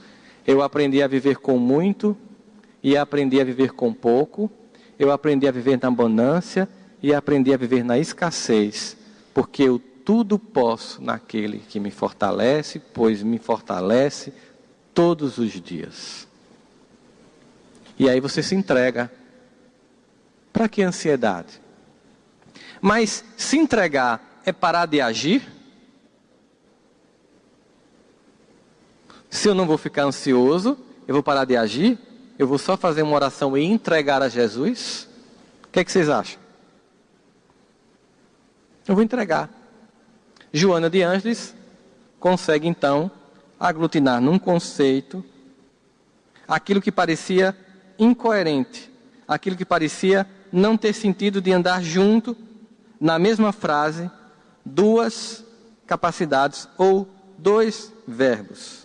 eu aprendi a viver com muito e aprendi a viver com pouco, eu aprendi a viver na abundância e aprendi a viver na escassez, porque eu tudo posso naquele que me fortalece, pois me fortalece todos os dias. E aí você se entrega. Para que ansiedade? Mas se entregar é parar de agir? Se eu não vou ficar ansioso, eu vou parar de agir? Eu vou só fazer uma oração e entregar a Jesus? O que é que vocês acham? Eu vou entregar. Joana de Ângeles consegue então aglutinar num conceito aquilo que parecia incoerente, aquilo que parecia não ter sentido de andar junto, na mesma frase, duas capacidades ou dois verbos.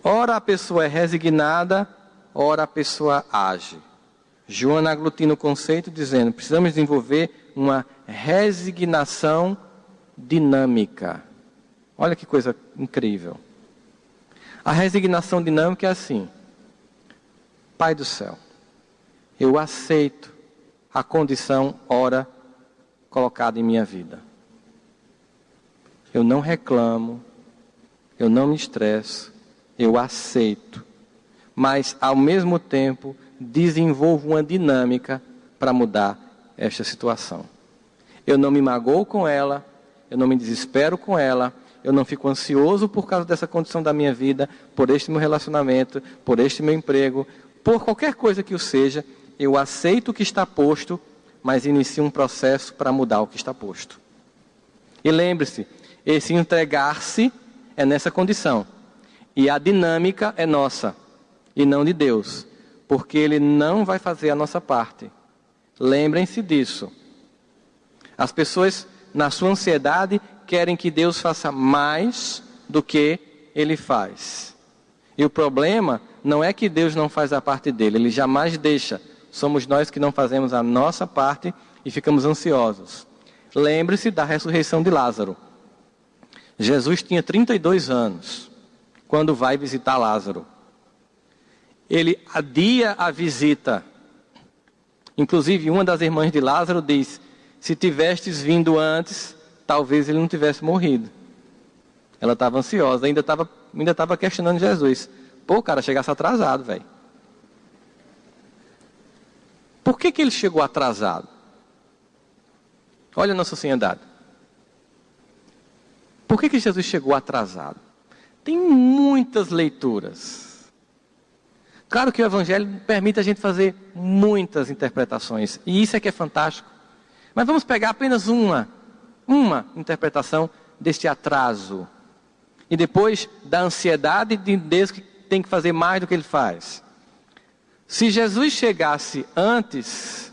Ora a pessoa é resignada, ora a pessoa age. Joana aglutina o conceito dizendo, precisamos desenvolver uma resignação dinâmica. Olha que coisa incrível. A resignação dinâmica é assim. Pai do céu, eu aceito a condição, ora, colocada em minha vida. Eu não reclamo, eu não me estresso, eu aceito. Mas, ao mesmo tempo, desenvolvo uma dinâmica para mudar esta situação. Eu não me magoo com ela, eu não me desespero com ela, eu não fico ansioso por causa dessa condição da minha vida, por este meu relacionamento, por este meu emprego, por qualquer coisa que o seja, eu aceito o que está posto, mas inicio um processo para mudar o que está posto. E lembre-se, esse entregar-se é nessa condição. E a dinâmica é nossa, e não de Deus, porque Ele não vai fazer a nossa parte. Lembrem-se disso. As pessoas, na sua ansiedade, querem que Deus faça mais do que Ele faz. E o problema não é que Deus não faz a parte dele, Ele jamais deixa. Somos nós que não fazemos a nossa parte e ficamos ansiosos. Lembre-se da ressurreição de Lázaro. Jesus tinha 32 anos quando vai visitar Lázaro. Ele adia a visita. Inclusive, uma das irmãs de Lázaro diz, se tivestes vindo antes, talvez ele não tivesse morrido. Ela estava ansiosa, ainda estava questionando Jesus. Pô, o cara chegasse atrasado, velho. Por que ele chegou atrasado? Olha a nossa sociedade. Por que Jesus chegou atrasado? Tem muitas leituras. Claro que o Evangelho permite a gente fazer muitas interpretações. E isso é que é fantástico. Mas vamos pegar apenas uma interpretação deste atraso. E depois da ansiedade de Deus que tem que fazer mais do que Ele faz. Se Jesus chegasse antes,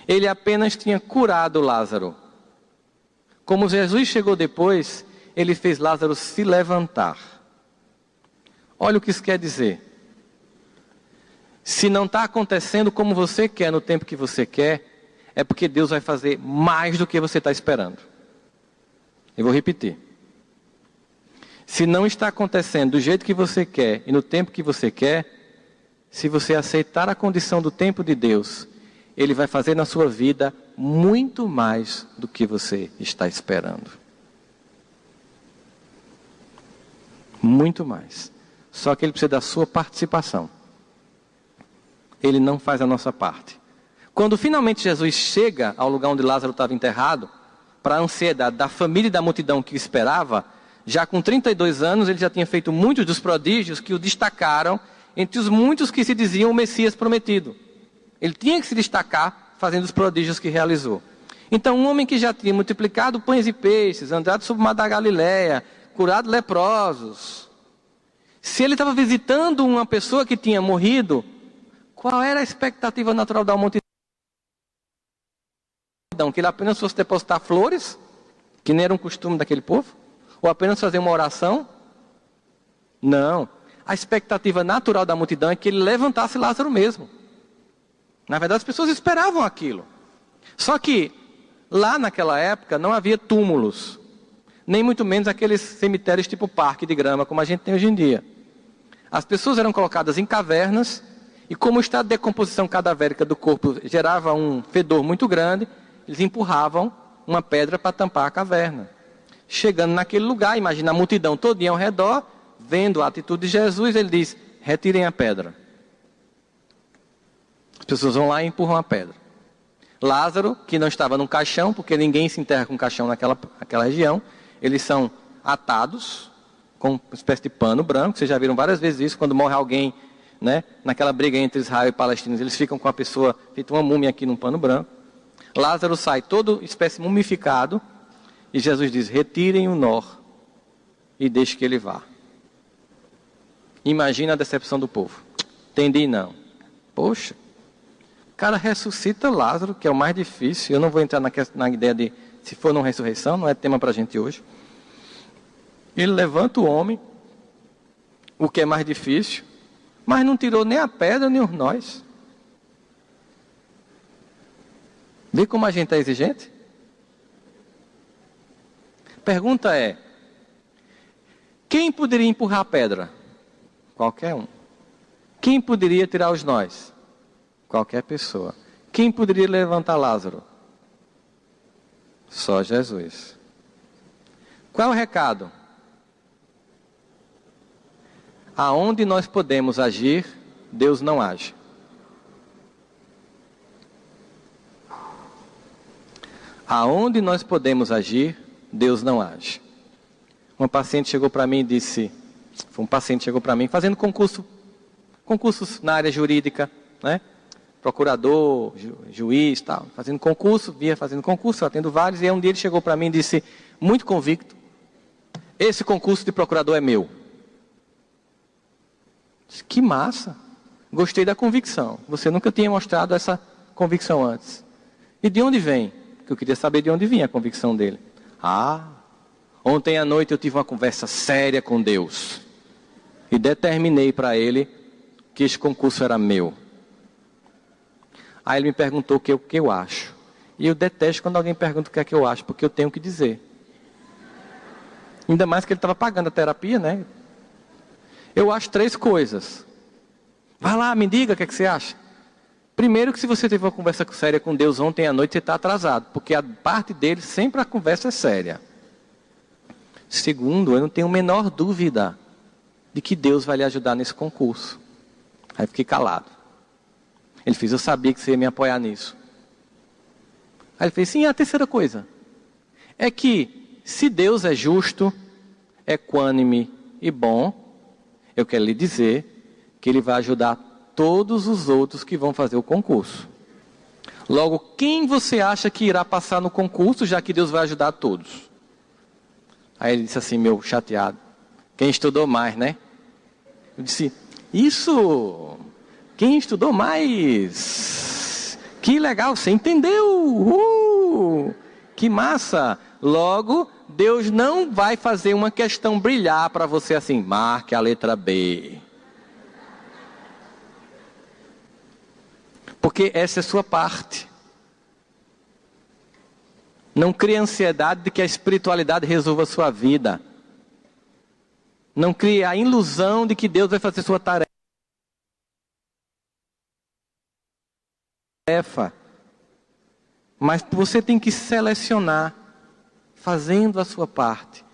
Ele apenas tinha curado Lázaro. Como Jesus chegou depois, Ele fez Lázaro se levantar. Olha o que isso quer dizer. Se não está acontecendo como você quer, no tempo que você quer, é porque Deus vai fazer mais do que você está esperando. Eu vou repetir. Se não está acontecendo do jeito que você quer e no tempo que você quer, se você aceitar a condição do tempo de Deus, Ele vai fazer na sua vida muito mais do que você está esperando. Muito mais. Só que Ele precisa da sua participação. Ele não faz a nossa parte. Quando finalmente Jesus chega ao lugar onde Lázaro estava enterrado, para a ansiedade da família e da multidão que o esperava, já com 32 anos ele já tinha feito muitos dos prodígios que o destacaram entre os muitos que se diziam o Messias prometido. Ele tinha que se destacar fazendo os prodígios que realizou. Então um homem que já tinha multiplicado pães e peixes, andado sobre o mar da Galileia, curado leprosos, se ele estava visitando uma pessoa que tinha morrido, qual era a expectativa natural da multidão? Que ele apenas fosse depositar flores, que nem era um costume daquele povo? Ou apenas fazer uma oração? Não. A expectativa natural da multidão é que ele levantasse Lázaro mesmo. Na verdade, as pessoas esperavam aquilo. Só que, lá naquela época, não havia túmulos. Nem muito menos aqueles cemitérios tipo parque de grama, como a gente tem hoje em dia. As pessoas eram colocadas em cavernas, e como o estado de decomposição cadavérica do corpo gerava um fedor muito grande, eles empurravam uma pedra para tampar a caverna. Chegando naquele lugar, imagina a multidão todinha ao redor, vendo a atitude de Jesus, ele diz, retirem a pedra. As pessoas vão lá e empurram a pedra. Lázaro, que não estava num caixão, porque ninguém se enterra com caixão naquela região, eles são atados com uma espécie de pano branco. Vocês já viram várias vezes isso, quando morre alguém, né, naquela briga entre Israel e palestinos, eles ficam com a pessoa, feita uma múmia aqui num pano branco. Lázaro sai todo espécie mumificado, e Jesus diz: retirem o nó e deixe que ele vá. Imagina a decepção do povo. Entendi não. Poxa, o cara ressuscita Lázaro, que é o mais difícil. Eu não vou entrar na ideia de se for não ressurreição, não é tema para a gente hoje. Ele levanta o homem, o que é mais difícil, mas não tirou nem a pedra nem os nós. Vê como a gente é exigente? Pergunta é: quem poderia empurrar a pedra? Qualquer um. Quem poderia tirar os nós? Qualquer pessoa. Quem poderia levantar Lázaro? Só Jesus. Qual é o recado? Aonde nós podemos agir, Deus não age. Aonde nós podemos agir, Deus não age. Uma paciente chegou para mim e disse, foi um paciente chegou para mim fazendo concursos na área jurídica, né? Procurador, juiz, tal, fazendo concurso, eu atendo vários, e aí um dia ele chegou para mim e disse, muito convicto: esse concurso de procurador é meu. Disse, que massa, gostei da convicção, você nunca tinha mostrado essa convicção antes. E de onde vem? Porque eu queria saber de onde vinha a convicção dele. Ontem à noite eu tive uma conversa séria com Deus e determinei para ele que esse concurso era meu. Aí ele me perguntou o que eu acho. E eu detesto quando alguém pergunta o que é que eu acho, porque eu tenho que dizer. Ainda mais que ele estava pagando a terapia, né? Eu acho 3 coisas. Vai lá, me diga o que é que você acha. Primeiro, que se você teve uma conversa séria com Deus ontem à noite, você está atrasado, porque a parte dele sempre a conversa é séria. Segundo, eu não tenho a menor dúvida de que Deus vai lhe ajudar nesse concurso. Aí fiquei calado. Ele fez, eu sabia que você ia me apoiar nisso. Aí ele fez, sim, a terceira coisa é que se Deus é justo, equânime e bom, eu quero lhe dizer que Ele vai ajudar todos os outros que vão fazer o concurso. Logo, quem você acha que irá passar no concurso, já que Deus vai ajudar todos? Aí ele disse assim, meu chateado, quem estudou mais, né? Eu disse, isso, quem estudou mais? Que legal, você entendeu? Que massa! Logo, Deus não vai fazer uma questão brilhar para você assim, marque a letra B. Porque essa é a sua parte. Não crie ansiedade de que a espiritualidade resolva a sua vida. Não crie a ilusão de que Deus vai fazer sua tarefa. Mas você tem que selecionar, fazendo a sua parte.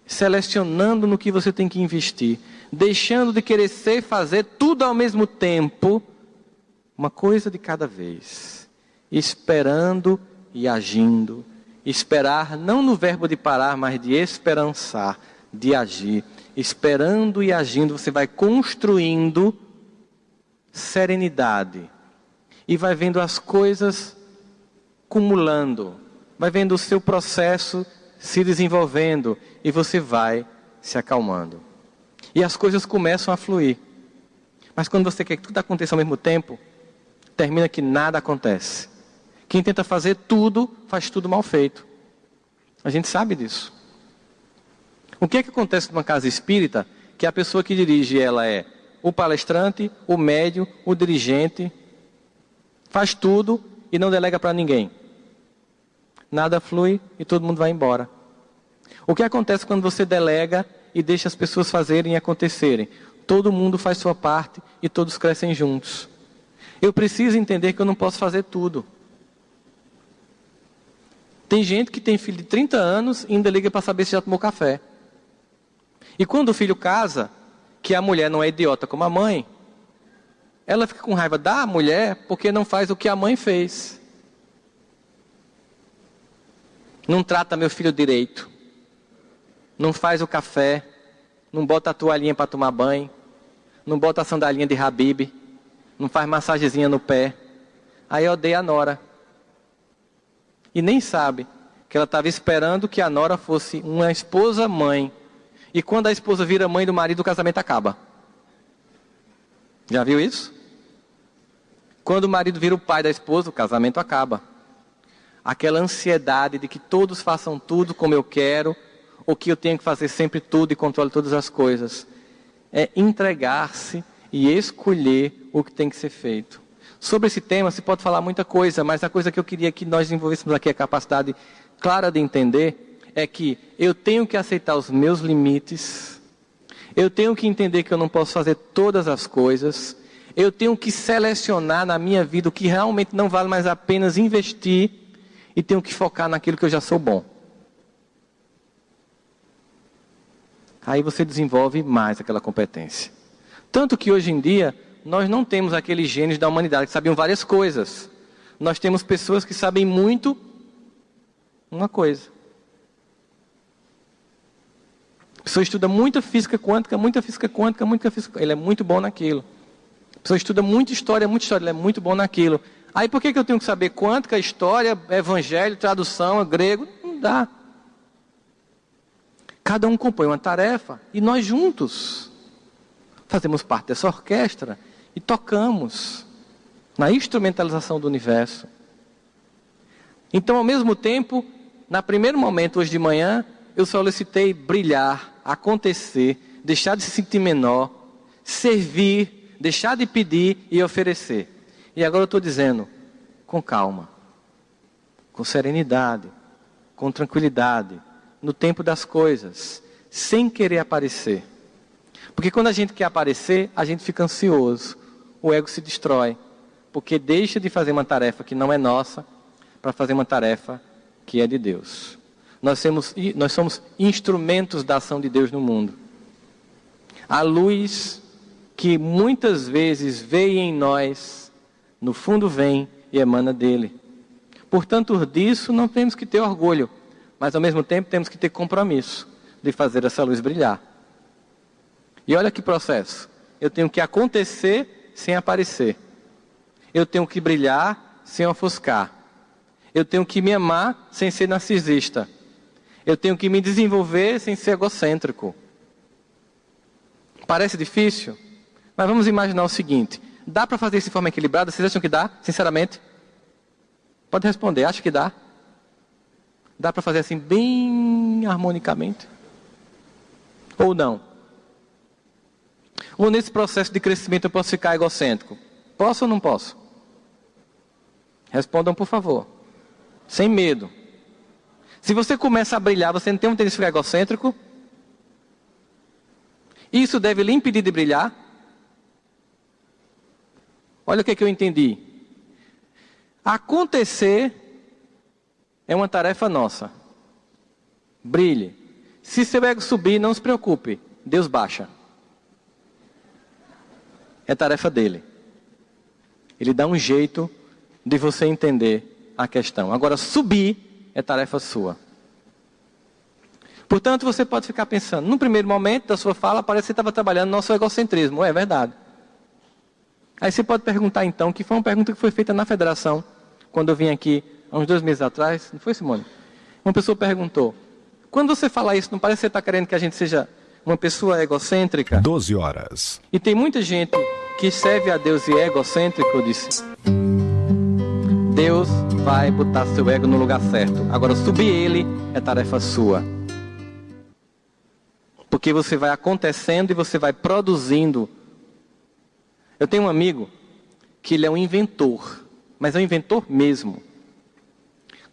Selecionando no que você tem que investir. Deixando de querer ser e fazer tudo ao mesmo tempo. Uma coisa de cada vez. Esperando e agindo. Esperar não no verbo de parar, mas de esperançar, de agir. Esperando e agindo, você vai construindo serenidade. E vai vendo as coisas acumulando. Vai vendo o seu processo se desenvolvendo. E você vai se acalmando. E as coisas começam a fluir. Mas quando você quer que tudo aconteça ao mesmo tempo, termina que nada acontece. Quem tenta fazer tudo, faz tudo mal feito. A gente sabe disso. O que é que acontece numa casa espírita? Que a pessoa que dirige, ela é o palestrante, o médium, o dirigente, faz tudo e não delega para ninguém. Nada flui e todo mundo vai embora. O que acontece quando você delega e deixa as pessoas fazerem e acontecerem? Todo mundo faz sua parte e todos crescem juntos. Eu preciso entender que eu não posso fazer tudo. Tem gente que tem filho de 30 anos e ainda liga para saber se já tomou café. E quando o filho casa, que a mulher não é idiota como a mãe, ela fica com raiva da mulher porque não faz o que a mãe fez. Não trata meu filho direito. Não faz o café. Não bota a toalhinha para tomar banho. Não bota a sandalinha de Habib. Não faz massagenzinha no pé. Aí odeia a nora. E nem sabe que ela estava esperando que a nora fosse uma esposa-mãe. E quando a esposa vira mãe do marido, o casamento acaba. Já viu isso? Quando o marido vira o pai da esposa, o casamento acaba. Aquela ansiedade de que todos façam tudo como eu quero, ou que eu tenho que fazer sempre tudo e controle todas as coisas. É entregar-se e escolher o que tem que ser feito. Sobre esse tema se pode falar muita coisa, mas a coisa que eu queria que nós desenvolvêssemos aqui, a capacidade clara de entender, é que eu tenho que aceitar os meus limites, eu tenho que entender que eu não posso fazer todas as coisas, eu tenho que selecionar na minha vida o que realmente não vale mais apenas investir e tenho que focar naquilo que eu já sou bom. Aí você desenvolve mais aquela competência. Tanto que hoje em dia, nós não temos aqueles gênios da humanidade que sabiam várias coisas. Nós temos pessoas que sabem muito uma coisa. A pessoa estuda muita física quântica, ele é muito bom naquilo. A pessoa estuda muita história, ele é muito bom naquilo. Aí por que eu tenho que saber quântica, história, evangelho, tradução, grego? Não dá. Cada um compõe uma tarefa e nós juntos fazemos parte dessa orquestra e tocamos na instrumentalização do universo. Então, ao mesmo tempo, no primeiro momento, hoje de manhã, eu solicitei brilhar, acontecer, deixar de se sentir menor, servir, deixar de pedir e oferecer. E agora eu estou dizendo, com calma, com serenidade, com tranquilidade, no tempo das coisas, sem querer aparecer. Porque quando a gente quer aparecer, a gente fica ansioso, o ego se destrói, porque deixa de fazer uma tarefa que não é nossa, para fazer uma tarefa que é de Deus. Nós somos instrumentos da ação de Deus no mundo. A luz que muitas vezes veio em nós, no fundo vem e emana dele. Portanto, disso não temos que ter orgulho, mas ao mesmo tempo temos que ter compromisso de fazer essa luz brilhar. E olha que processo. Eu tenho que acontecer sem aparecer. Eu tenho que brilhar sem ofuscar. Eu tenho que me amar sem ser narcisista. Eu tenho que me desenvolver sem ser egocêntrico. Parece difícil? Mas vamos imaginar o seguinte. Dá para fazer isso de forma equilibrada? Vocês acham que dá? Sinceramente? Pode responder. Acho que dá? Dá para fazer assim bem harmonicamente? Ou não? Ou nesse processo de crescimento eu posso ficar egocêntrico? Posso ou não posso? Respondam, por favor. Sem medo. Se você começa a brilhar, você não tem uma tendência a ficar egocêntrico? Isso deve lhe impedir de brilhar? Olha o que eu entendi. Acontecer é uma tarefa nossa. Brilhe. Se seu ego subir, não se preocupe. Deus baixa. É tarefa dele. Ele dá um jeito de você entender a questão. Agora, subir é tarefa sua. Portanto, você pode ficar pensando, no primeiro momento da sua fala, parece que você estava trabalhando no nosso egocentrismo. É verdade. Aí você pode perguntar então, que foi uma pergunta que foi feita na federação, quando eu vim aqui, há uns 2 meses atrás, não foi, Simone? Uma pessoa perguntou, quando você fala isso, não parece que você está querendo que a gente seja uma pessoa egocêntrica? 12 horas. E tem muita gente que serve a Deus e é egocêntrico, eu disse. Deus vai botar seu ego no lugar certo. Agora, subir ele é tarefa sua. Porque você vai acontecendo e você vai produzindo. Eu tenho um amigo que ele é um inventor, mas é um inventor mesmo.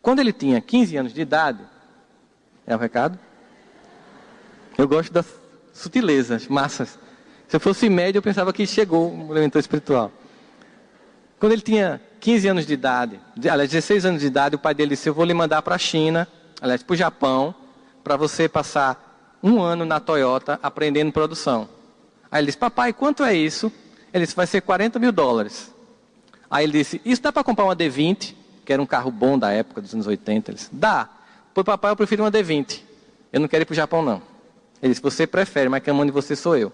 Quando ele tinha 15 anos de idade, é o recado? Eu gosto das sutilezas, massas. Se eu fosse médio, eu pensava que chegou um inventor espiritual. Quando ele tinha 15 anos de idade, aliás, 16 anos de idade, o pai dele disse, eu vou lhe mandar para a China, aliás, para o Japão, para você passar 1 ano na Toyota aprendendo produção. Aí ele disse, papai, quanto é isso? Ele disse, vai ser $40 mil. Aí ele disse, isso dá para comprar uma D20, que era um carro bom da época, dos anos 80. Ele disse, dá. Pô, papai, eu prefiro uma D20. Eu não quero ir para o Japão, não. Ele disse, você prefere, mas quem manda em você sou eu.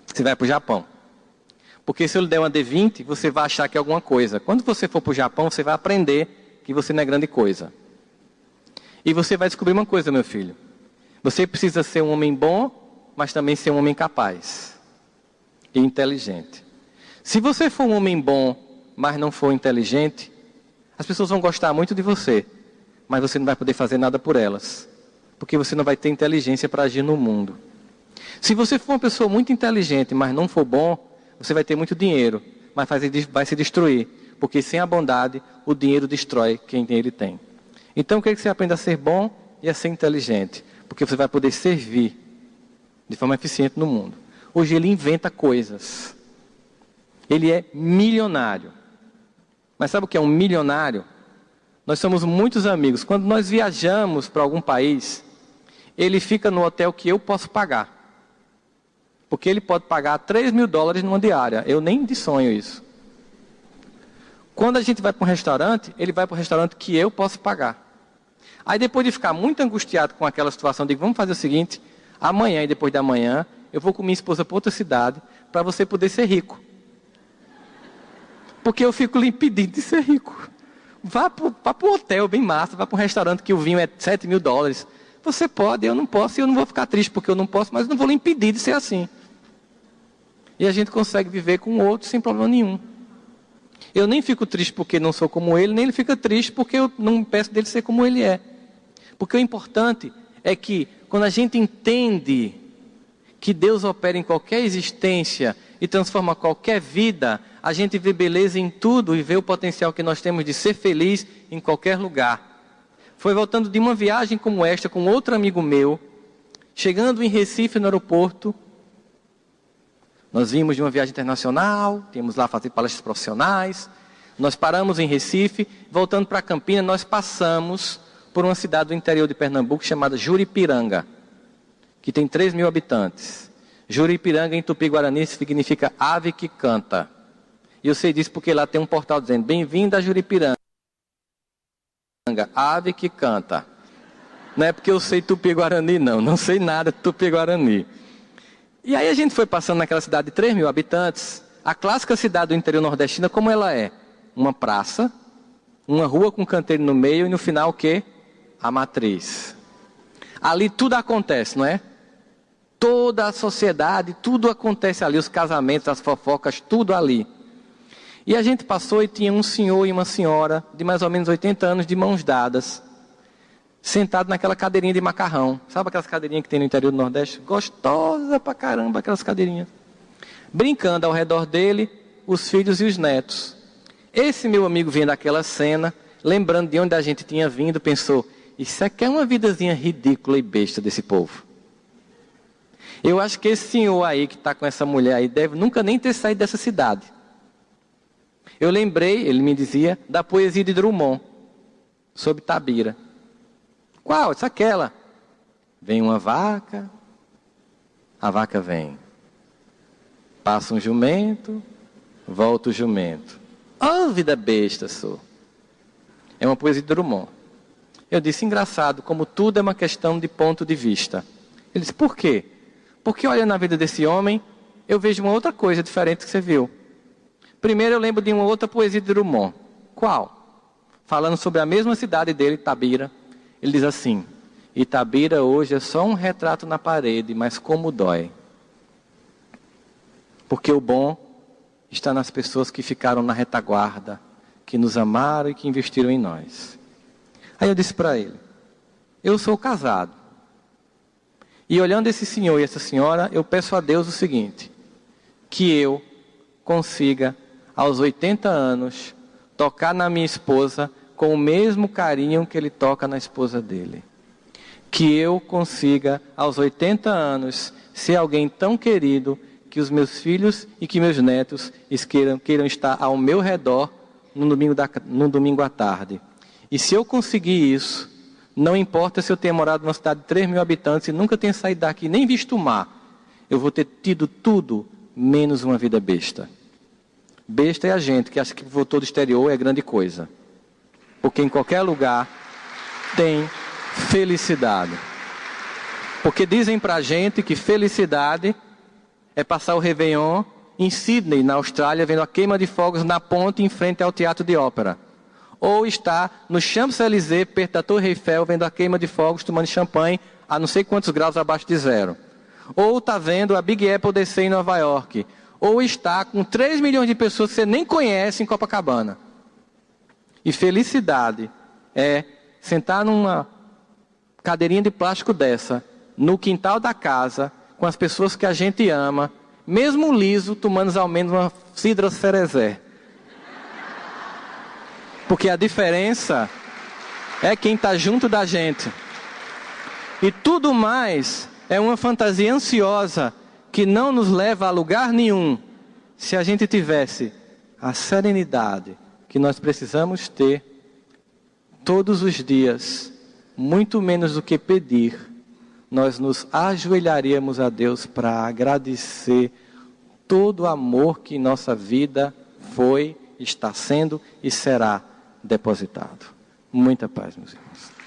Você vai para o Japão. Porque se eu lhe der uma D20, você vai achar que é alguma coisa. Quando você for para o Japão, você vai aprender que você não é grande coisa. E você vai descobrir uma coisa, meu filho. Você precisa ser um homem bom, mas também ser um homem capaz e inteligente. Se você for um homem bom, mas não for inteligente, as pessoas vão gostar muito de você, mas você não vai poder fazer nada por elas, porque você não vai ter inteligência para agir no mundo. Se você for uma pessoa muito inteligente, mas não for bom, você vai ter muito dinheiro, mas vai se destruir, porque sem a bondade, o dinheiro destrói quem ele tem. Então eu quero que você aprenda a ser bom e a ser inteligente, porque você vai poder servir de forma eficiente no mundo. Hoje ele inventa coisas. Ele é milionário. Mas sabe o que é um milionário? Nós somos muitos amigos. Quando nós viajamos para algum país, ele fica no hotel que eu posso pagar. Porque ele pode pagar $3 mil numa diária. Eu nem de sonho isso. Quando a gente vai para um restaurante, ele vai para o restaurante que eu posso pagar. Aí depois de ficar muito angustiado com aquela situação, eu digo, vamos fazer o seguinte, amanhã e depois da manhã, eu vou com minha esposa para outra cidade, para você poder ser rico. Porque eu fico lhe impedindo de ser rico. Vá para o hotel bem massa, vá para um restaurante que o vinho é $7 mil. Você pode, eu não posso, e eu não vou ficar triste porque eu não posso, mas eu não vou lhe impedir de ser assim. E a gente consegue viver com o outro sem problema nenhum. Eu nem fico triste porque não sou como ele, nem ele fica triste porque eu não peço dele ser como ele é. Porque o importante é que quando a gente entende que Deus opera em qualquer existência e transforma qualquer vida, a gente vê beleza em tudo e vê o potencial que nós temos de ser feliz em qualquer lugar. Foi voltando de uma viagem como esta com outro amigo meu, chegando em Recife no aeroporto. Nós vimos de uma viagem internacional, tínhamos lá fazer palestras profissionais. Nós paramos em Recife, voltando para Campinas, nós passamos por uma cidade do interior de Pernambuco chamada Juripiranga, que tem 3 mil habitantes. Juripiranga em Tupi-Guarani significa ave que canta. E eu sei disso porque lá tem um portal dizendo, bem-vindo a Juripiranga, ave que canta. Não é porque eu sei Tupi-Guarani não sei nada de Tupi-Guarani. E aí a gente foi passando naquela cidade de 3 mil habitantes, a clássica cidade do interior nordestina, como ela é? Uma praça, uma rua com canteiro no meio e no final o quê? A matriz. Ali tudo acontece, não é? Toda a sociedade, tudo acontece ali, os casamentos, as fofocas, tudo ali. E a gente passou e tinha um senhor e uma senhora de mais ou menos 80 anos de mãos dadas, sentado naquela cadeirinha de macarrão. Sabe aquelas cadeirinhas que tem no interior do Nordeste? Gostosa pra caramba aquelas cadeirinhas. Brincando ao redor dele, os filhos e os netos. Esse meu amigo vendo aquela cena, lembrando de onde a gente tinha vindo, pensou, isso aqui é uma vidazinha ridícula e besta desse povo. Eu acho que esse senhor aí que está com essa mulher aí deve nunca nem ter saído dessa cidade. Eu lembrei, ele me dizia, da poesia de Drummond, sobre Tabira. Qual? Essa aquela. Vem uma vaca, a vaca vem. Passa um jumento, volta o jumento. Oh, vida besta, sou. É uma poesia de Drummond. Eu disse, engraçado, como tudo é uma questão de ponto de vista. Ele disse, por quê? Porque olha na vida desse homem, eu vejo uma outra coisa diferente que você viu. Primeiro eu lembro de uma outra poesia de Drummond. Qual? Falando sobre a mesma cidade dele, Tabira. Ele diz assim, Itabira hoje é só um retrato na parede, mas como dói. Porque o bom está nas pessoas que ficaram na retaguarda, que nos amaram e que investiram em nós. Aí eu disse para ele, eu sou casado. E olhando esse senhor e essa senhora, eu peço a Deus o seguinte, que eu consiga, aos 80 anos, tocar na minha esposa com o mesmo carinho que ele toca na esposa dele. Que eu consiga, aos 80 anos, ser alguém tão querido que os meus filhos e que meus netos queiram estar ao meu redor no domingo à tarde. E se eu conseguir isso, não importa se eu tenha morado numa cidade de 3 mil habitantes e nunca tenha saído daqui, nem visto o mar, eu vou ter tido tudo menos uma vida besta. Besta é a gente que acha que voltou do exterior é grande coisa. Porque em qualquer lugar tem felicidade. Porque dizem pra gente que felicidade é passar o Réveillon em Sydney, na Austrália, vendo a queima de fogos na ponte em frente ao Teatro de Ópera. Ou estar no Champs-Élysées, perto da Torre Eiffel, vendo a queima de fogos, tomando champanhe a não sei quantos graus abaixo de zero. Ou está vendo a Big Apple descer em Nova York. Ou está com 3 milhões de pessoas que você nem conhece em Copacabana. E felicidade é sentar numa cadeirinha de plástico dessa, no quintal da casa, com as pessoas que a gente ama, mesmo liso, tomando ao menos uma cidra cerezé. Porque a diferença é quem está junto da gente. E tudo mais é uma fantasia ansiosa que não nos leva a lugar nenhum se a gente tivesse a serenidade que nós precisamos ter todos os dias, muito menos do que pedir, nós nos ajoelharíamos a Deus para agradecer todo o amor que em nossa vida foi, está sendo e será depositado. Muita paz, meus irmãos.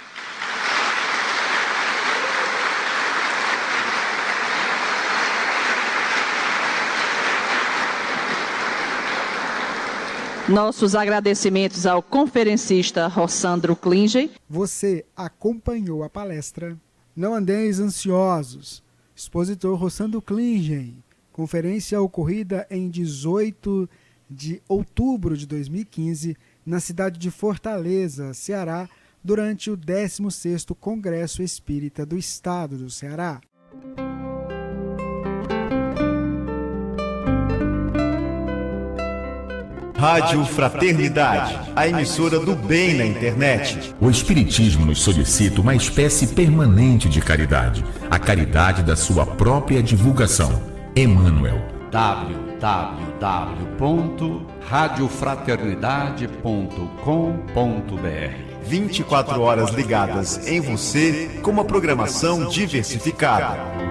Nossos agradecimentos ao conferencista Rossandro Klingen. Você acompanhou a palestra Não Andeis Ansiosos, expositor Rossandro Klingen, conferência ocorrida em 18 de outubro de 2015, na cidade de Fortaleza, Ceará, durante o 16º Congresso Espírita do Estado do Ceará. Rádio Fraternidade, a emissora do bem na internet. O Espiritismo nos solicita uma espécie permanente de caridade, a caridade da sua própria divulgação. Emmanuel. www.radiofraternidade.com.br 24 horas ligadas em você com uma programação diversificada.